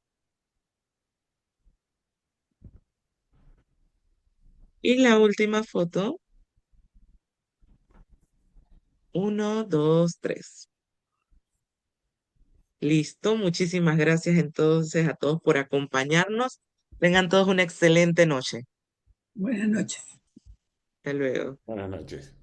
Speaker 5: Y la última foto. 1, 2, 3. Listo. Muchísimas gracias entonces a todos por acompañarnos. Tengan todos una excelente noche.
Speaker 11: Buenas noches.
Speaker 5: Hasta luego.
Speaker 3: Buenas noches.